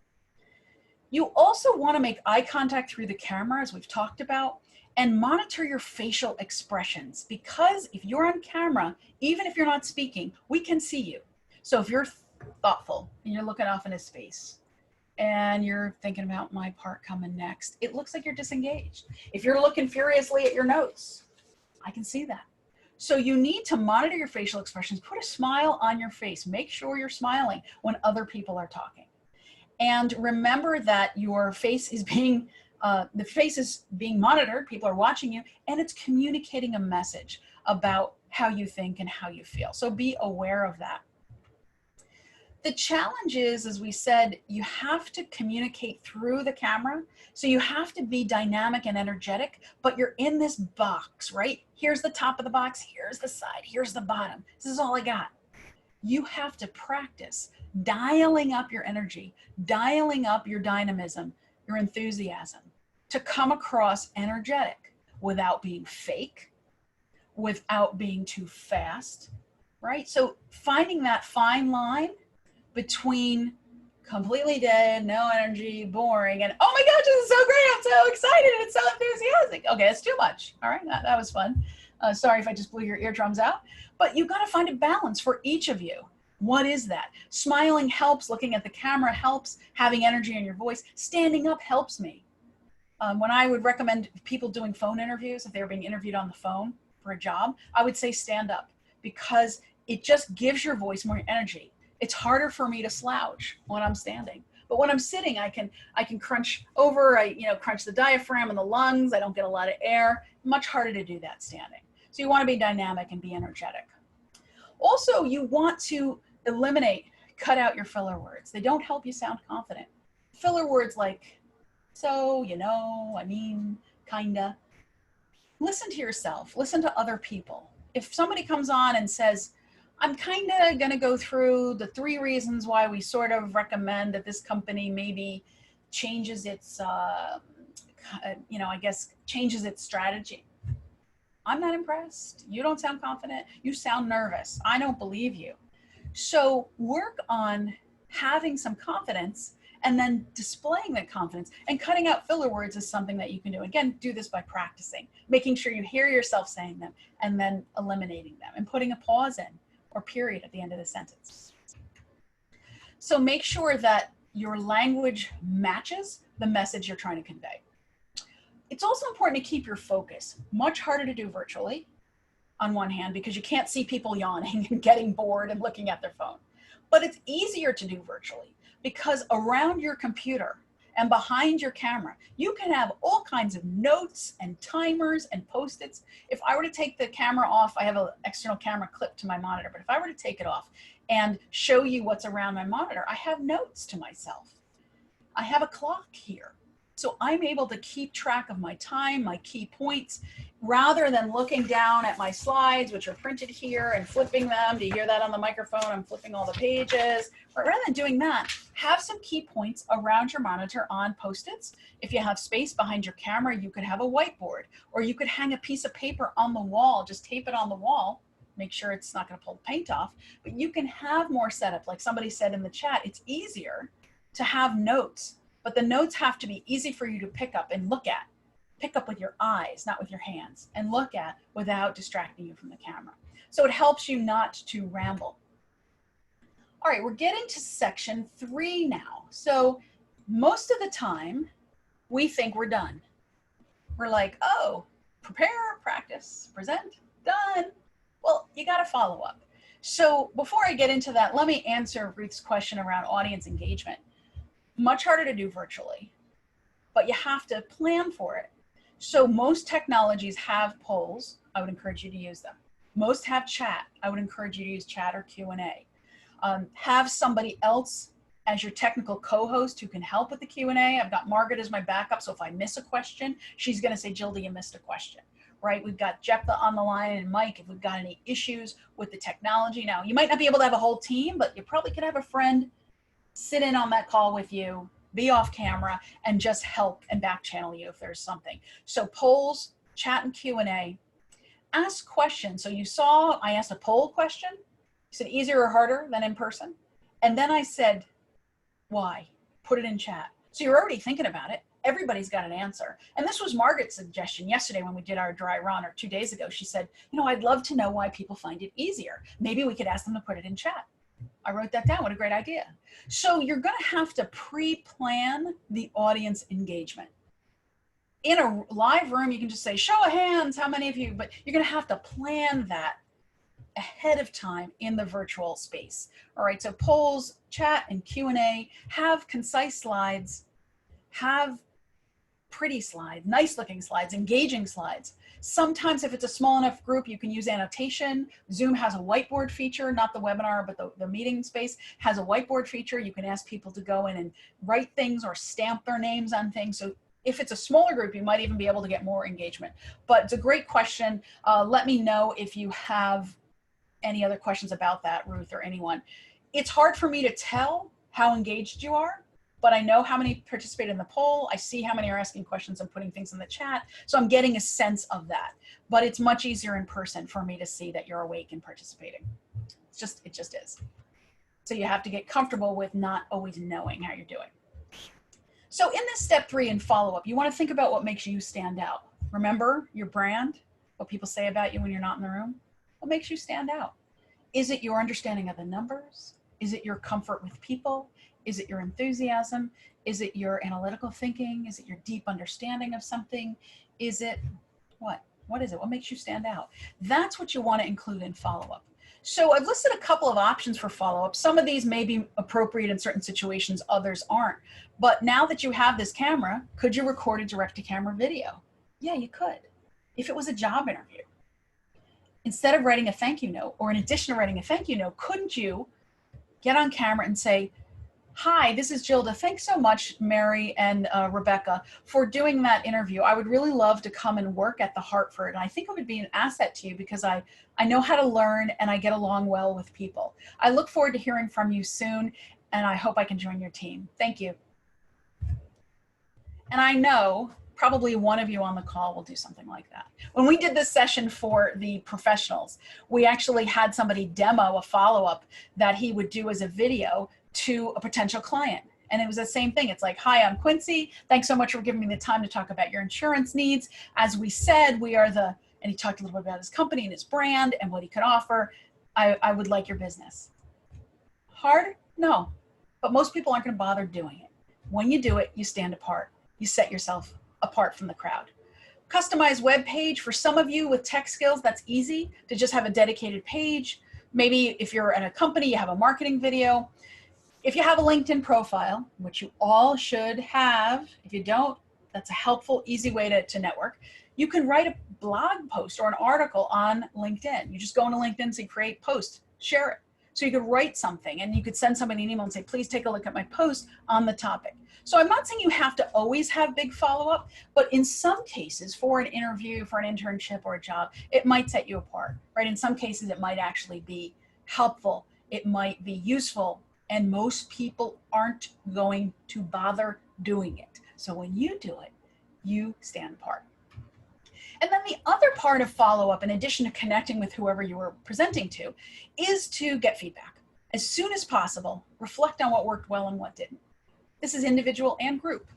You also want to make eye contact through the camera, as we've talked about, and monitor your facial expressions, because if you're on camera, even if you're not speaking, we can see you. So if you're thoughtful and you're looking off in his face and you're thinking about my part coming next, it looks like you're disengaged. If you're looking furiously at your notes, I can see that. So you need to monitor your facial expressions, put a smile on your face, make sure you're smiling when other people are talking. And remember that your face is being, the face is being monitored, people are watching you, and it's communicating a message about how you think and how you feel. So be aware of that. The challenge is, as we said, you have to communicate through the camera. So you have to be dynamic and energetic, but you're in this box, right? Here's the top of the box, here's the side, here's the bottom. This is all I got. You have to practice dialing up your energy, dialing up your dynamism, your enthusiasm, to come across energetic without being fake, without being too fast, right? So finding that fine line between completely dead, no energy, boring, and oh my gosh, this is so great, I'm so excited, it's so enthusiastic. Okay, that's too much. All right, that was fun. Sorry if I just blew your eardrums out, but you got to find a balance for each of you. What is that? Smiling helps, looking at the camera helps, having energy in your voice, standing up helps me. When I would recommend people doing phone interviews, if they were being interviewed on the phone for a job, I would say stand up, because it just gives your voice more energy. It's harder for me to slouch when I'm standing. But when I'm sitting, I can crunch over, crunch the diaphragm and the lungs. I don't get a lot of air. Much harder to do that standing. So you want to be dynamic and be energetic. Also, you want to cut out your filler words. They don't help you sound confident. Filler words like, so, I mean, kinda. Listen to yourself. Listen to other people. If somebody comes on and says, I'm kind of going to go through the 3 reasons why we sort of recommend that this company maybe changes its, changes its strategy. I'm not impressed. You don't sound confident. You sound nervous. I don't believe you. So work on having some confidence and then displaying that confidence, and cutting out filler words is something that you can do. Again, do this by practicing, making sure you hear yourself saying them and then eliminating them and putting a pause in or period at the end of the sentence. So make sure that your language matches the message you're trying to convey. It's also important to keep your focus. Much harder to do virtually, on one hand, because you can't see people yawning and getting bored and looking at their phone. But it's easier to do virtually because around your computer and behind your camera, you can have all kinds of notes and timers and Post-its. If I were to take the camera off, I have an external camera clipped to my monitor, but if I were to take it off and show you what's around my monitor, I have notes to myself. I have a clock here. So I'm able to keep track of my time, my key points, rather than looking down at my slides, which are printed here, and flipping them. Do you hear that on the microphone? I'm flipping all the pages. But rather than doing that, have some key points around your monitor on Post-its. If you have space behind your camera, you could have a whiteboard, or you could hang a piece of paper on the wall, just tape it on the wall, make sure it's not going to pull the paint off. But you can have more setup. Like somebody said in the chat, it's easier to have notes, but the notes have to be easy for you to pick up and look at. Pick up with your eyes, not with your hands, and look at without distracting you from the camera. So it helps you not to ramble. All right, we're getting to section 3 now. So most of the time, we think we're done. We're like, oh, prepare, practice, present, done. Well, you got to follow up. So before I get into that, let me answer Ruth's question around audience engagement. Much harder to do virtually, but you have to plan for it. So most technologies have polls. I would encourage you to use them. Most have chat. I would encourage you to use chat or Q&A. Have somebody else as your technical co-host who can help with the Q&A. I've got Margaret as my backup, so if I miss a question, she's going to say, Gilda, you missed a question, right? We've got Jepta on the line and Mike if we've got any issues with the technology. Now, you might not be able to have a whole team, but you probably could have a friend sit in on that call with you, be off camera, and just help and back channel you if there's something. So polls, chat and Q&A, ask questions. So you saw, I asked a poll question. You said easier or harder than in person. And then I said, why? Put it in chat. So you're already thinking about it. Everybody's got an answer. And this was Margaret's suggestion yesterday when we did our dry run, or 2 days ago. She said, you know, I'd love to know why people find it easier. Maybe we could ask them to put it in chat. I wrote that down. What a great idea. So you're going to have to pre-plan the audience engagement. In a live room, you can just say, show of hands, how many of you, but you're going to have to plan that ahead of time in the virtual space. All right, so polls, chat, and Q&A, have concise slides, have pretty slides, nice looking slides, engaging slides. Sometimes if it's a small enough group, you can use annotation. Zoom has a whiteboard feature, not the webinar, but the meeting space has a whiteboard feature. You can ask people to go in and write things or stamp their names on things. So if it's a smaller group, you might even be able to get more engagement. But it's a great question. Let me know if you have any other questions about that, Ruth, or anyone. It's hard for me to tell how engaged you are, but I know how many participate in the poll. I see how many are asking questions and putting things in the chat. So I'm getting a sense of that, but it's much easier in person for me to see that you're awake and participating. It just is. So you have to get comfortable with not always knowing how you're doing. So in this step 3 in follow-up, you want to think about what makes you stand out. Remember your brand, what people say about you when you're not in the room. What makes you stand out? Is it your understanding of the numbers? Is it your comfort with people? Is it your enthusiasm? Is it your analytical thinking? Is it your deep understanding of something? Is it what? What is it? What makes you stand out? That's what you want to include in follow-up. So I've listed a couple of options for follow-up. Some of these may be appropriate in certain situations, others aren't. But now that you have this camera, could you record a direct-to-camera video? Yeah, you could. If it was a job interview. Instead of writing a thank you note, or in addition to writing a thank you note, couldn't you get on camera and say, hi, this is Gilda. Thanks so much, Mary and Rebecca, for doing that interview. I would really love to come and work at the Hartford. And I think it would be an asset to you because I know how to learn and I get along well with people. I look forward to hearing from you soon, and I hope I can join your team. Thank you. And I know probably one of you on the call will do something like that. When we did this session for the professionals, we actually had somebody demo a follow-up that he would do as a video to a potential client. And it was the same thing. It's like, hi, I'm Quincy. Thanks so much for giving me the time to talk about your insurance needs. As we said, we are and he talked a little bit about his company and his brand and what he could offer. I would like your business. Hard? No. But most people aren't going to bother doing it. When you do it, you stand apart. You set yourself apart from the crowd. Customized web page. For some of you with tech skills, that's easy to just have a dedicated page. Maybe if you're in a company, you have a marketing video. If you have a LinkedIn profile, which you all should have, if you don't, that's a helpful, easy way to network. You can write a blog post or an article on LinkedIn. You just go into LinkedIn, say create post, share it. So you could write something and you could send somebody an email and say, please take a look at my post on the topic. So I'm not saying you have to always have big follow-up, but in some cases for an interview, for an internship or a job, it might set you apart, right? In some cases, it might actually be helpful. It might be useful. And most people aren't going to bother doing it. So when you do it, you stand apart. And then the other part of follow-up, in addition to connecting with whoever you were presenting to, is to get feedback. As soon as possible, reflect on what worked well and what didn't. This is individual and group.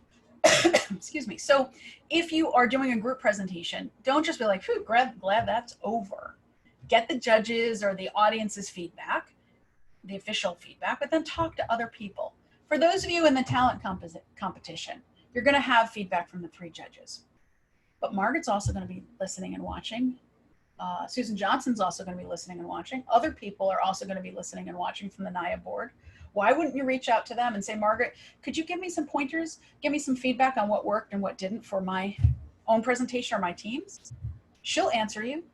Excuse me. So if you are doing a group presentation, don't just be like, phew, glad that's over. Get the judges or the audience's feedback, the official feedback, but then talk to other people. For those of you in the talent competition, you're going to have feedback from the 3 judges. But Margaret's also going to be listening and watching. Susan Johnson's also going to be listening and watching. Other people are also going to be listening and watching from the Naaia board. Why wouldn't you reach out to them and say, Margaret, could you give me some pointers? Give me some feedback on what worked and what didn't for my own presentation or my team's? She'll answer you.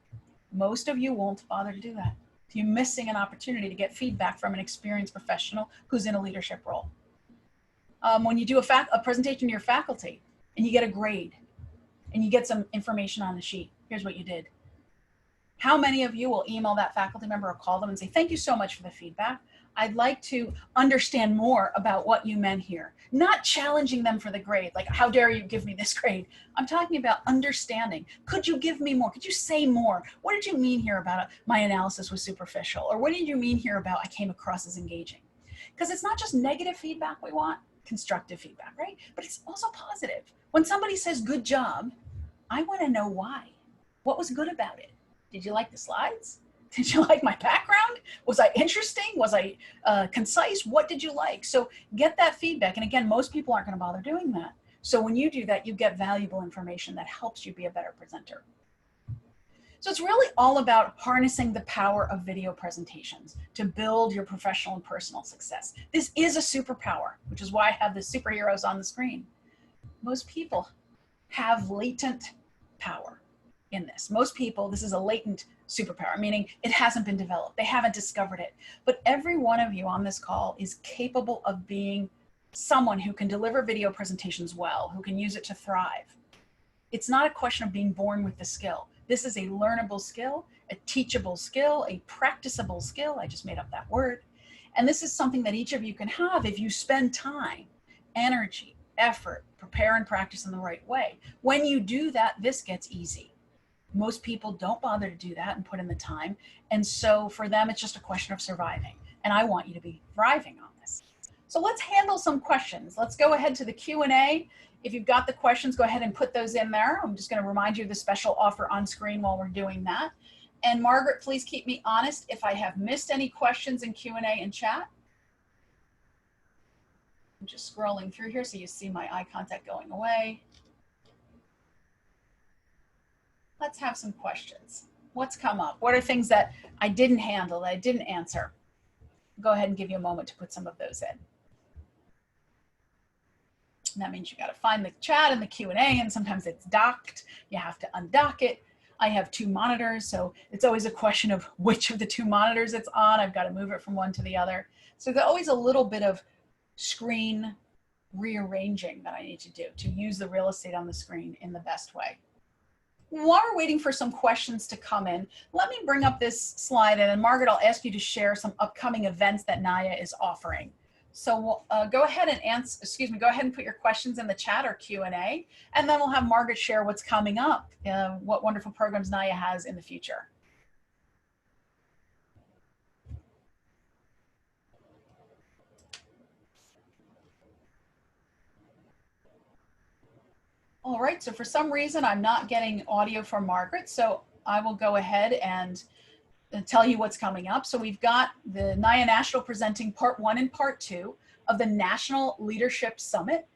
Most of you won't bother to do that. You're missing an opportunity to get feedback from an experienced professional who's in a leadership role. When you do a presentation to your faculty and you get a grade and you get some information on the sheet, here's what you did. How many of you will email that faculty member or call them and say, thank you so much for the feedback. I'd like to understand more about what you meant here. Not challenging them for the grade, like how dare you give me this grade. I'm talking about understanding. Could you give me more? Could you say more? What did you mean here about my analysis was superficial? Or what did you mean here about I came across as engaging? Because it's not just negative feedback we want. constructive feedback, right? But it's also positive. When somebody says good job, I want to know why. What was good about it? Did you like the slides? Did you like my background? Was I interesting? Was I concise? What did you like? So get that feedback. And again, most people aren't going to bother doing that. So when you do that, you get valuable information that helps you be a better presenter. So it's really all about harnessing the power of video presentations to build your professional and personal success. This is a superpower, which is why I have the superheroes on the screen. Most people have latent power in this. Most people, this is a latent superpower, meaning it hasn't been developed. They haven't discovered it. But every one of you on this call is capable of being someone who can deliver video presentations well, who can use it to thrive. It's not a question of being born with the skill. This is a learnable skill, a teachable skill, a practicable skill. I just made up that word. And this is something that each of you can have if you spend time, energy, effort, prepare and practice in the right way. When you do that, this gets easy. Most people don't bother to do that and put in the time. And so for them, it's just a question of surviving. And I want you to be thriving on this. So let's handle some questions. Let's go ahead to the Q&A. If you've got the questions, go ahead and put those in there. I'm just going to remind you of the special offer on screen while we're doing that. And Margaret, please keep me honest if I have missed any questions in Q&A and chat. I'm just scrolling through here so you see my eye contact going away. Let's have some questions. What's come up? What are things that I didn't handle, that I didn't answer? Go ahead and give you a moment to put some of those in. And that means you got to find the chat and the Q&A, and sometimes it's docked. You have to undock it. I have two monitors, so it's always a question of which of the two monitors it's on. I've got to move it from one to the other. So there's always a little bit of screen rearranging that I need to do to use the real estate on the screen in the best way. While we're waiting for some questions to come in, let me bring up this slide, and then Margaret, I'll ask you to share some upcoming events that Naaia is offering. So go ahead and go ahead and put your questions in the chat or Q&A, and then we'll have Margaret share what's coming up, what wonderful programs Naaia has in the future. All right, so for some reason, I'm not getting audio from Margaret, so I will go ahead and tell you what's coming up. So we've got the Naaia National presenting part 1 and part 2 of the National Leadership Summit.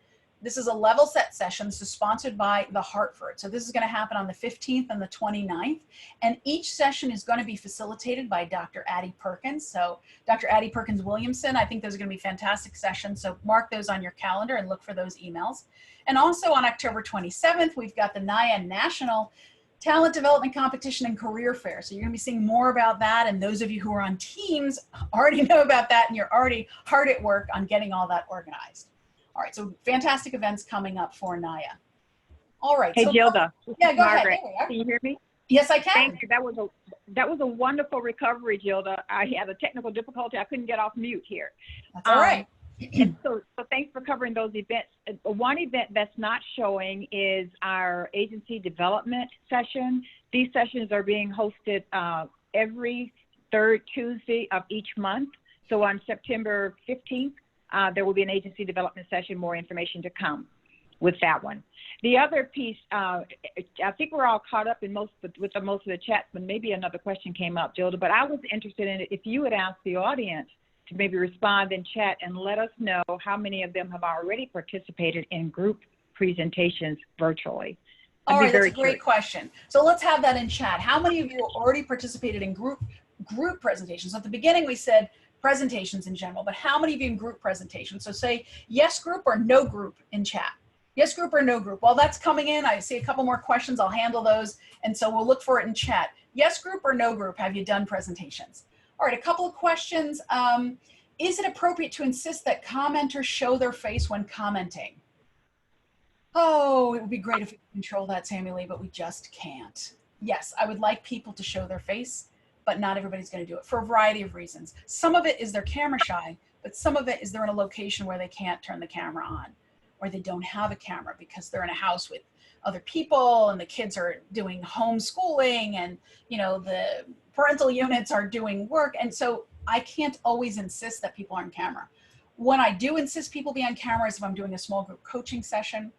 This is a level set session. This is sponsored by the Hartford. So this is going to happen on the 15th and the 29th. And each session is going to be facilitated by Dr. Addie Perkins. So Dr. Addie Perkins Williamson, I think those are going to be fantastic sessions. So mark those on your calendar and look for those emails. And also on October 27th, we've got the Naaia National Talent Development Competition and Career Fair. So you're going to be seeing more about that. And those of you who are on teams already know about that, and you're already hard at work on getting all that organized. All right, so fantastic events coming up for Naaia. All right. Hey, so Gilda. Yeah, go Margaret, ahead. can you hear me? Yes, I can. Thank you. That was a wonderful recovery, Gilda. I had a technical difficulty. I couldn't get off mute here. That's all right. So thanks for covering those events. One event that's not showing is our agency development session. These sessions are being hosted every third Tuesday of each month. So on September 15th, there will be an agency development session, more information to come with that one. The other piece, I think we're all caught up in most of the chats, but maybe another question came up, Gilda, but I was interested in it if you would ask the audience to maybe respond in chat and let us know how many of them have already participated in group presentations virtually. All right, that's a great question. So let's have that in chat. How many of you already participated in group presentations? So at the beginning we said presentations in general, but how many of you in group presentations? So say yes group or no group in chat. Yes group or no group. While that's coming in, I see a couple more questions. I'll handle those. And so we'll look for it in chat. Yes group or no group, have you done presentations? All right, a couple of questions. Is it appropriate to insist that commenters show their face when commenting? Oh, it would be great if we could control that, Sammy Lee, but we just can't. Yes, I would like people to show their face, but not everybody's going to do it for a variety of reasons. Some of it is they're camera shy, but some of it is they're in a location where they can't turn the camera on, or they don't have a camera because they're in a house with other people and the kids are doing homeschooling and, you know, the parental units are doing work. And so I can't always insist that people are on camera. When I do insist people be on camera is if I'm doing a small group coaching session.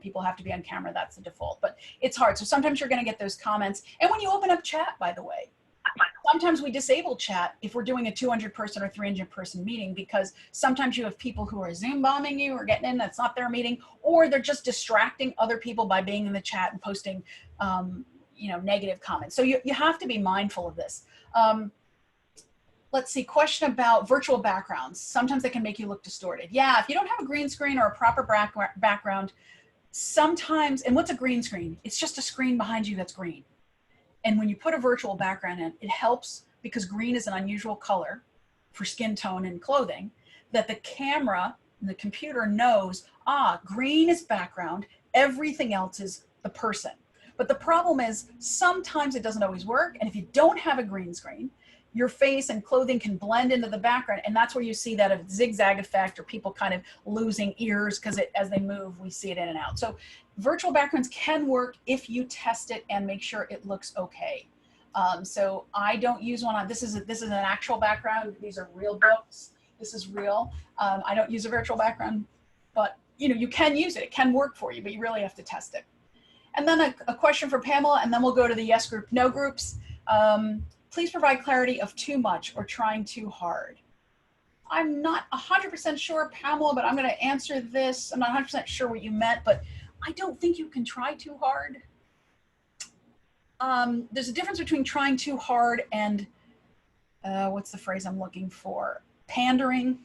People have to be on camera, that's the default, but it's hard. So sometimes you're gonna get those comments. And when you open up chat, by the way, sometimes we disable chat if we're doing a 200 person or 300 person meeting, because sometimes you have people who are Zoom bombing you or getting in, that's not their meeting, or they're just distracting other people by being in the chat and posting negative comments. So you have to be mindful of this. Let's see, question about virtual backgrounds. Sometimes they can make you look distorted. Yeah, if you don't have a green screen or a proper background, sometimes, and what's a green screen? It's just a screen behind you that's green. And when you put a virtual background in, it helps because green is an unusual color for skin tone and clothing, that the camera and the computer knows, green is background, everything else is the person. But the problem is sometimes it doesn't always work. And if you don't have a green screen, your face and clothing can blend into the background. And that's where you see that zigzag effect or people kind of losing ears because as they move, we see it in and out. So virtual backgrounds can work if you test it and make sure it looks okay. So I don't use one on, this is an actual background. These are real books. This is real. I don't use a virtual background, but you can use it. It can work for you, but you really have to test it. And then a question for Pamela, and then we'll go to the yes group, no groups. Please provide clarity of too much or trying too hard. I'm not 100% sure, Pamela, but I'm going to answer this. I'm not 100% sure what you meant, but I don't think you can try too hard. There's a difference between trying too hard and what's the phrase I'm looking for? Pandering.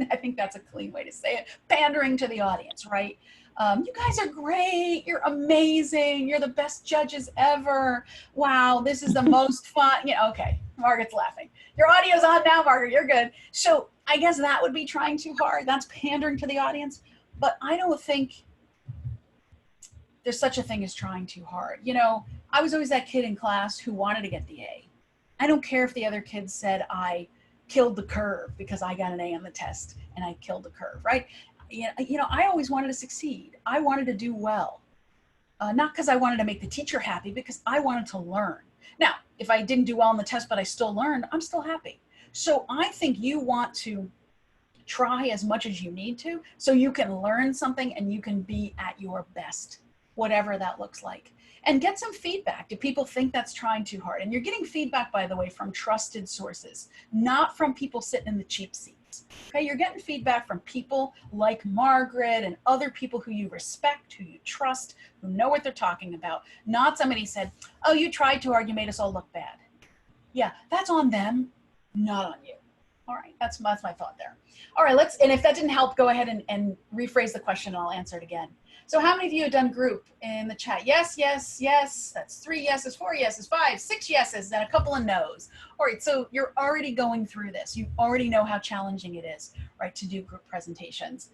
I think that's a clean way to say it. Pandering to the audience, right? You guys are great. You're amazing. You're the best judges ever. Wow, this is the most fun. Okay, Margaret's laughing. Your audio's on now, Margaret. You're good. So I guess that would be trying too hard. That's pandering to the audience. But I don't think there's such a thing as trying too hard. I was always that kid in class who wanted to get the A. I don't care if the other kids said I killed the curve because I got an A on the test and I killed the curve, right? I always wanted to succeed. I wanted to do well. Not because I wanted to make the teacher happy, because I wanted to learn. Now, if I didn't do well on the test, but I still learned, I'm still happy. So I think you want to try as much as you need to so you can learn something and you can be at your best, whatever that looks like. And get some feedback. Do people think that's trying too hard? And you're getting feedback, by the way, from trusted sources, not from people sitting in the cheap seats. Okay, you're getting feedback from people like Margaret and other people who you respect, who you trust, who know what they're talking about. Not somebody said, oh, you tried too hard, you made us all look bad. Yeah, that's on them, not on you. All right, that's my thought there. All right, and if that didn't help, go ahead and rephrase the question and I'll answer it again. So how many of you have done group in the chat? Yes, yes, yes. That's 3 yeses, 4 yeses, 5, 6 yeses, and a couple of no's. All right, so you're already going through this. You already know how challenging it is, right, to do group presentations.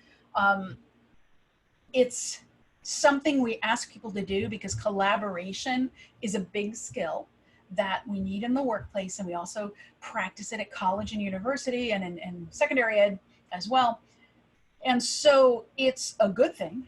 It's something we ask people to do because collaboration is a big skill that we need in the workplace, and we also practice it at college and university and in secondary ed as well. And so it's a good thing.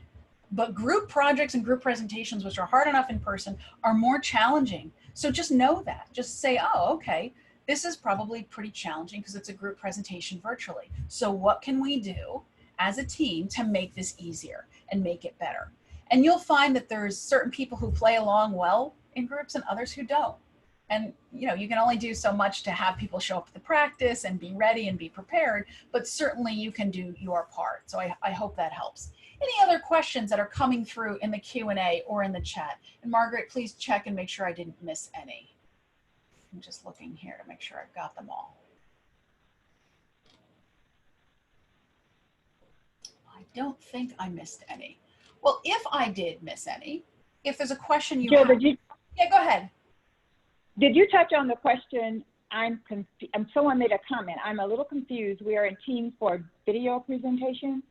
But group projects and group presentations, which are hard enough in person, are more challenging. So just know that. Just say, oh, okay, this is probably pretty challenging because it's a group presentation virtually. So what can we do as a team to make this easier and make it better? And you'll find that there's certain people who play along well in groups and others who don't. And you can only do so much to have people show up at the practice and be ready and be prepared, but certainly you can do your part. So I hope that helps. Any other questions that are coming through in the Q&A or in the chat? And Margaret, please check and make sure I didn't miss any. I'm just looking here to make sure I've got them all. I don't think I missed any. Well, if I did miss any, if there's a question you have, yeah, go ahead. Did you touch on the question? Someone made a comment. I'm a little confused. We are in teams for video presentation.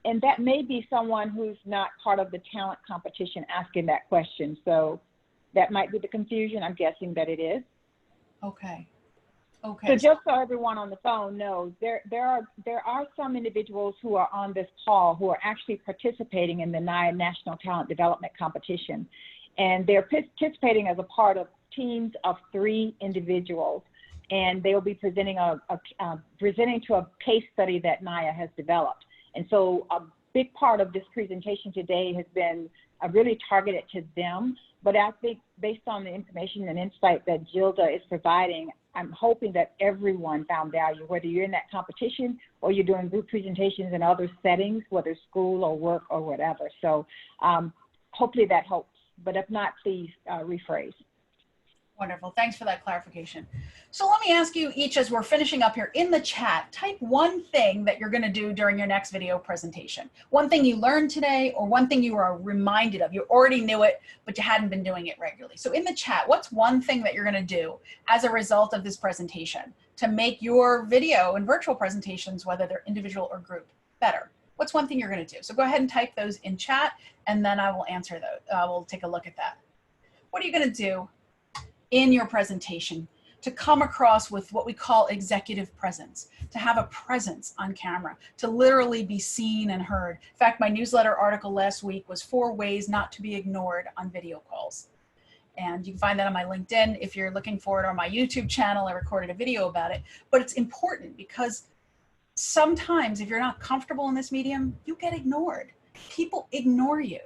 And that may be someone who's not part of the talent competition asking that question. So that might be the confusion. I'm guessing that it is. Okay. Okay. So just so everyone on the phone knows, there are some individuals who are on this call who are actually participating in the Naaia National Talent Development Competition. And they're participating as a part of teams of 3 individuals. and they will be presenting presenting to a case study that Naaia has developed. And so a big part of this presentation today has been really targeted to them. But I think based on the information and insight that Gilda is providing, I'm hoping that everyone found value, whether you're in that competition or you're doing group presentations in other settings, whether school or work or whatever. So hopefully that helps. But if not, please rephrase. Wonderful. Thanks for that clarification. So let me ask you each, as we're finishing up here, in the chat, type one thing that you're going to do during your next video presentation. One thing you learned today, or one thing you were reminded of. You already knew it, but you hadn't been doing it regularly. So in the chat, what's one thing that you're going to do as a result of this presentation to make your video and virtual presentations, whether they're individual or group, better? What's one thing you're going to do? So go ahead and type those in chat, and then I will answer those. We'll take a look at that. What are you going to do in your presentation to come across with what we call executive presence, to have a presence on camera, to literally be seen and heard? In fact, my newsletter article last week was 4 ways not to be ignored on video calls. And you can find that on my LinkedIn if you're looking for it, or my YouTube channel. I recorded a video about it. But it's important because sometimes if you're not comfortable in this medium, you get ignored. People ignore you.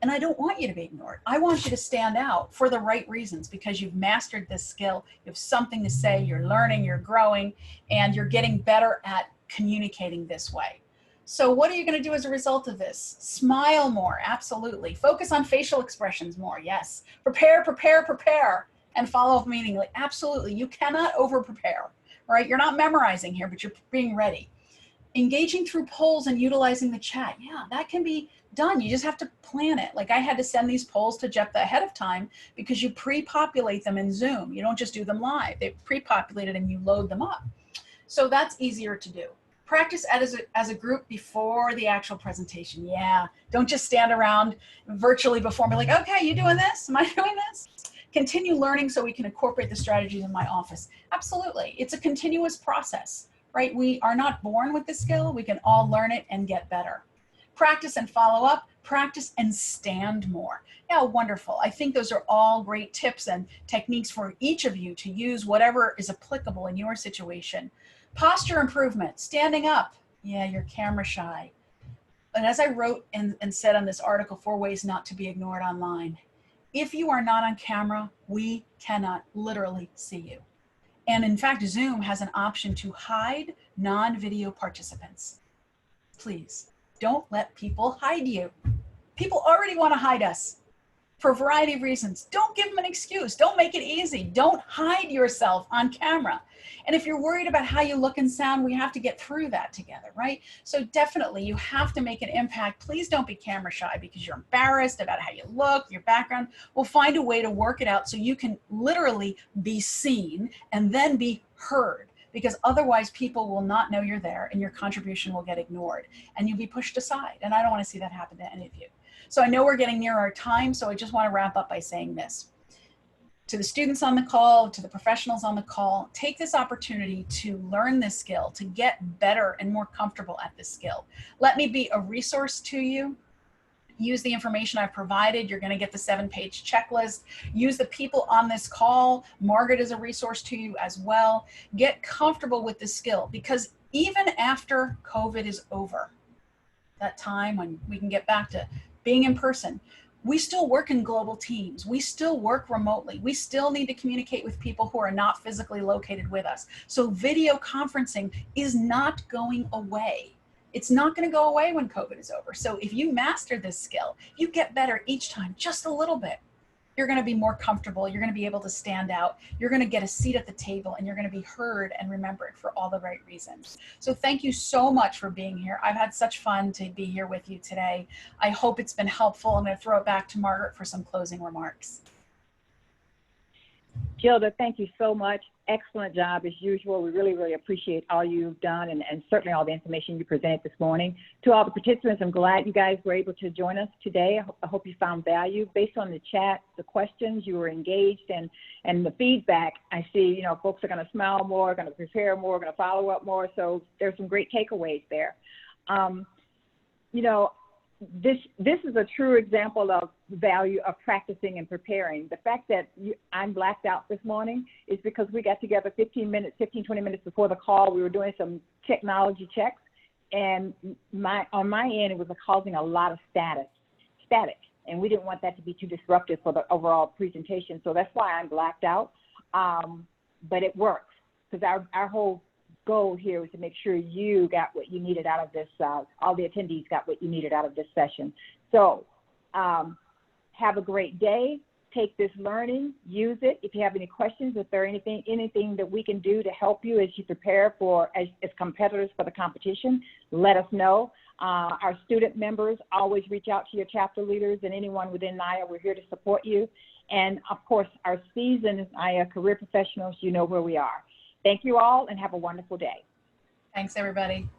And I don't want you to be ignored. I want you to stand out for the right reasons, because you've mastered this skill. You have something to say, you're learning, you're growing, and you're getting better at communicating this way. So what are you going to do as a result of this? Smile more, absolutely. Focus on facial expressions more, yes. Prepare, prepare, prepare, and follow up meaningfully, absolutely. You cannot over-prepare, right? You're not memorizing here, but you're being ready. Engaging through polls and utilizing the chat, yeah, that can be done. You just have to plan it. Like I had to send these polls to Jephthah ahead of time because you pre-populate them in Zoom. You don't just do them live. They pre-populated and you load them up. So that's easier to do. Practice as a group before the actual presentation. Yeah, don't just stand around virtually before and be like, okay, you doing this? Am I doing this? Continue learning so we can incorporate the strategies in my office. Absolutely. It's a continuous process, right? We are not born with this skill. We can all learn it and get better. Practice and follow up, practice and stand more. Yeah, wonderful. I think those are all great tips and techniques for each of you to use whatever is applicable in your situation. Posture improvement, standing up. Yeah, you're camera shy. And as I wrote and said on this article, 4 ways not to be ignored online, if you are not on camera, we cannot literally see you. And in fact, Zoom has an option to hide non-video participants. Please. Don't let people hide you. People already want to hide us for a variety of reasons. Don't give them an excuse. Don't make it easy. Don't hide yourself on camera. And if you're worried about how you look and sound, we have to get through that together, right? So definitely you have to make an impact. Please don't be camera shy because you're embarrassed about how you look, your background. We'll find a way to work it out so you can literally be seen and then be heard, because otherwise people will not know you're there and your contribution will get ignored and you'll be pushed aside. And I don't want to see that happen to any of you. So I know we're getting near our time, so I just want to wrap up by saying this. To the students on the call, to the professionals on the call, take this opportunity to learn this skill, to get better and more comfortable at this skill. Let me be a resource to you. Use the information I've provided. You're going to get the 7-page checklist. Use the people on this call. Margaret is a resource to you as well. Get comfortable with this skill, because even after COVID is over, that time when we can get back to being in person, we still work in global teams. We still work remotely. We still need to communicate with people who are not physically located with us. So video conferencing is not going away. It's not going to go away when COVID is over. So if you master this skill, you get better each time, just a little bit. You're going to be more comfortable. You're going to be able to stand out. You're going to get a seat at the table, and you're going to be heard and remembered for all the right reasons. So thank you so much for being here. I've had such fun to be here with you today. I hope it's been helpful. I'm going to throw it back to Margaret for some closing remarks. Gilda, thank you so much. Excellent job as usual. We really, really appreciate all you've done and certainly all the information you presented this morning. To all the participants, I'm glad you guys were able to join us today. I hope you found value. Based on the chat, the questions, you were engaged, and the feedback, I see, folks are going to smile more, going to prepare more, going to follow up more. So there's some great takeaways there. this is a true example of the value of practicing and preparing. The fact that I'm blacked out this morning is because we got together 20 minutes before the call. We were doing some technology checks, and on my end, it was causing a lot of static, and we didn't want that to be too disruptive for the overall presentation. So that's why I'm blacked out, but it works because our whole goal here was to make sure you got what you needed out of this, all the attendees got what you needed out of this session. So have a great day. Take this learning, use it. If you have any questions, if there anything that we can do to help you as you prepare as competitors for the competition, let us know. Our student members, always reach out to your chapter leaders and anyone within Naaia. We're here to support you. And of course, our seasoned Naaia career professionals, you know where we are. Thank you all and have a wonderful day. Thanks, everybody.